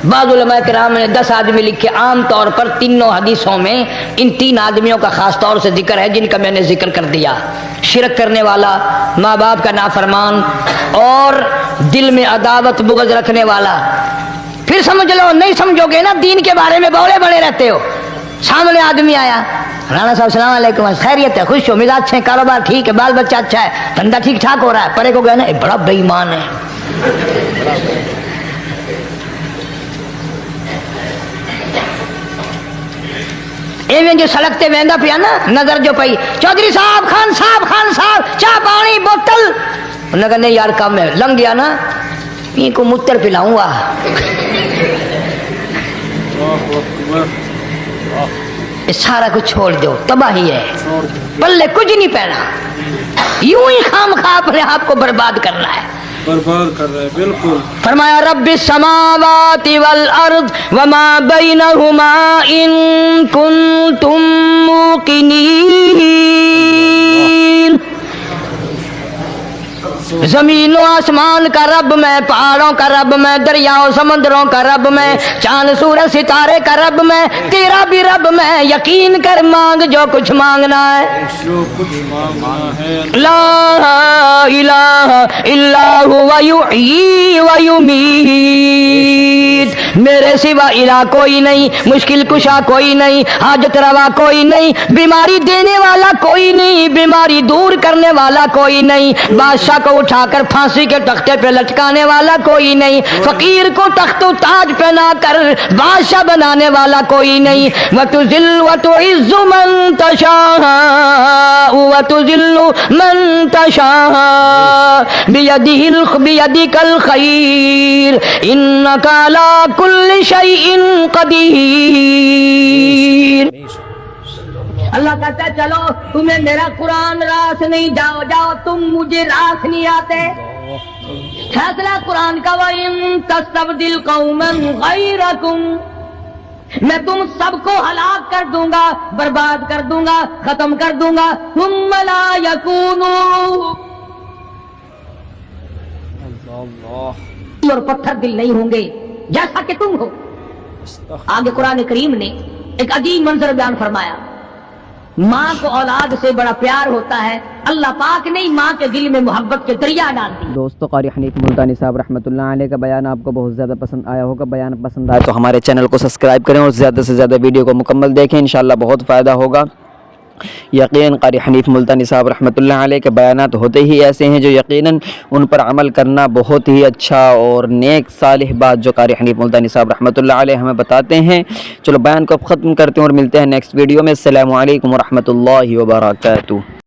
बाद उलमा किराम ने 10 आदमी लिखे। आम तौर पर तीनों हदीसों में इन 3 आदमियों का खास तौर से जिक्र है जिनका मैंने जिक्र कर दिया। शिरक करने वाला, माँ बाप का नाफरमान और दिल में अदावत बुग़्ज़ रखने वाला। फिर समझ लो, नहीं समझोगे ना दीन के बारे में बौले बड़े रहते हो। सामने आदमी आया, राणा साहब सलाम अलैकुम, खैरियत है, खुश हो, मिजाज अच्छे, कारोबार ठीक है, बाल बच्चा अच्छा है, धंधा ठीक ठाक हो रहा है। परे को गया ना, बड़ा बेईमान है। एवं जो सड़क ते वेंदा पिया ना, नजर जो पई, चौधरी साहब, खान साहब, चाह पानी बोतल। उन्होंने कहा नहीं यार काम है, लंघ गया ना, इनको मूत्र पिलाऊंगा। सारा कुछ छोड़ दो, तबाही है, पल्ले कुछ नहीं पहना, यूं ही खामखा अपने आप को बर्बाद करना है,
बर्बाद कर रहे हैं। बिल्कुल
फरमाया रब्बिस समावाति वल अर्द वमा बैनहुमा इन कुंतुम मूकिनीन। जमीन और आसमान का रब मैं, पहाड़ों का रब मैं, दरियाओं समंदरों का रब मैं, चांद सूरज सितारे का रब मैं, तेरा भी रब मैं, यकीन कर मांग जो कुछ मांगना है।
जो कुछ मांगना है,
ला इलाहा इल्ला हुवा युहयी व युमीत, मेरे सिवा इला कोई नहीं, मुश्किल कुशा कोई नहीं, हाजत रवा कोई नहीं, बीमारी देने वाला कोई नहीं, बीमारी दूर करने वाला कोई नहीं, बादशाह को उठाकर फांसी के तख्ते पे लटकाने वाला कोई नहीं, फकीर को तख्तो ताज पहना कर बादशाह बनाने वाला कोई नहीं। वतुज़िल वतुइज़्ज़ु मन तशाअ وتذل من تشاء بيدك الخير إنك على كل شيء قدير. اللہ کہتا ہے چلو تمہیں میرا قرآن راس نہیں، جاؤ جاؤ تم مجھے راس نہیں آتے. فیصلہ قرآن کا وَإِن تَسْتَبْدِلْ قَوْمًا غَيْرَكُمْ، میں تم سب کو ہلاک کر دوں گا، برباد کر دوں گا، ختم کر دوں گا. ثُمَّ لَا يَكُونُوا، اور پتھر دل نہیں ہوں گے جیسا کہ تم ہو. آگے قرآن کریم نے ایک عجیب منظر بیان فرمایا. ماں کو اولاد سے بڑا پیار ہوتا ہے، اللہ پاک نے ماں کے دل میں محبت کے دریا ڈال دی.
دوستو قاری حنیف ملتانی صاحب رحمۃ اللہ علیہ کا بیان آپ کو بہت زیادہ پسند آیا ہوگا. بیان پسند آئے تو ہمارے چینل کو سبسکرائب کریں اور زیادہ سے زیادہ ویڈیو کو مکمل دیکھیں، انشاءاللہ بہت فائدہ ہوگا. یقیناً قاری حنیف ملتانی صاحب رحمۃ اللہ علیہ کے بیانات ہوتے ہی ایسے ہیں جو یقیناً ان پر عمل کرنا بہت ہی اچھا اور نیک صالح بات جو قاری حنیف ملتانی صاحب رحمۃ اللہ علیہ ہمیں بتاتے ہیں. چلو بیان کو اب ختم کرتے ہیں اور ملتے ہیں نیکسٹ ویڈیو میں. السلام علیکم ورحمۃ اللہ وبرکاتہ.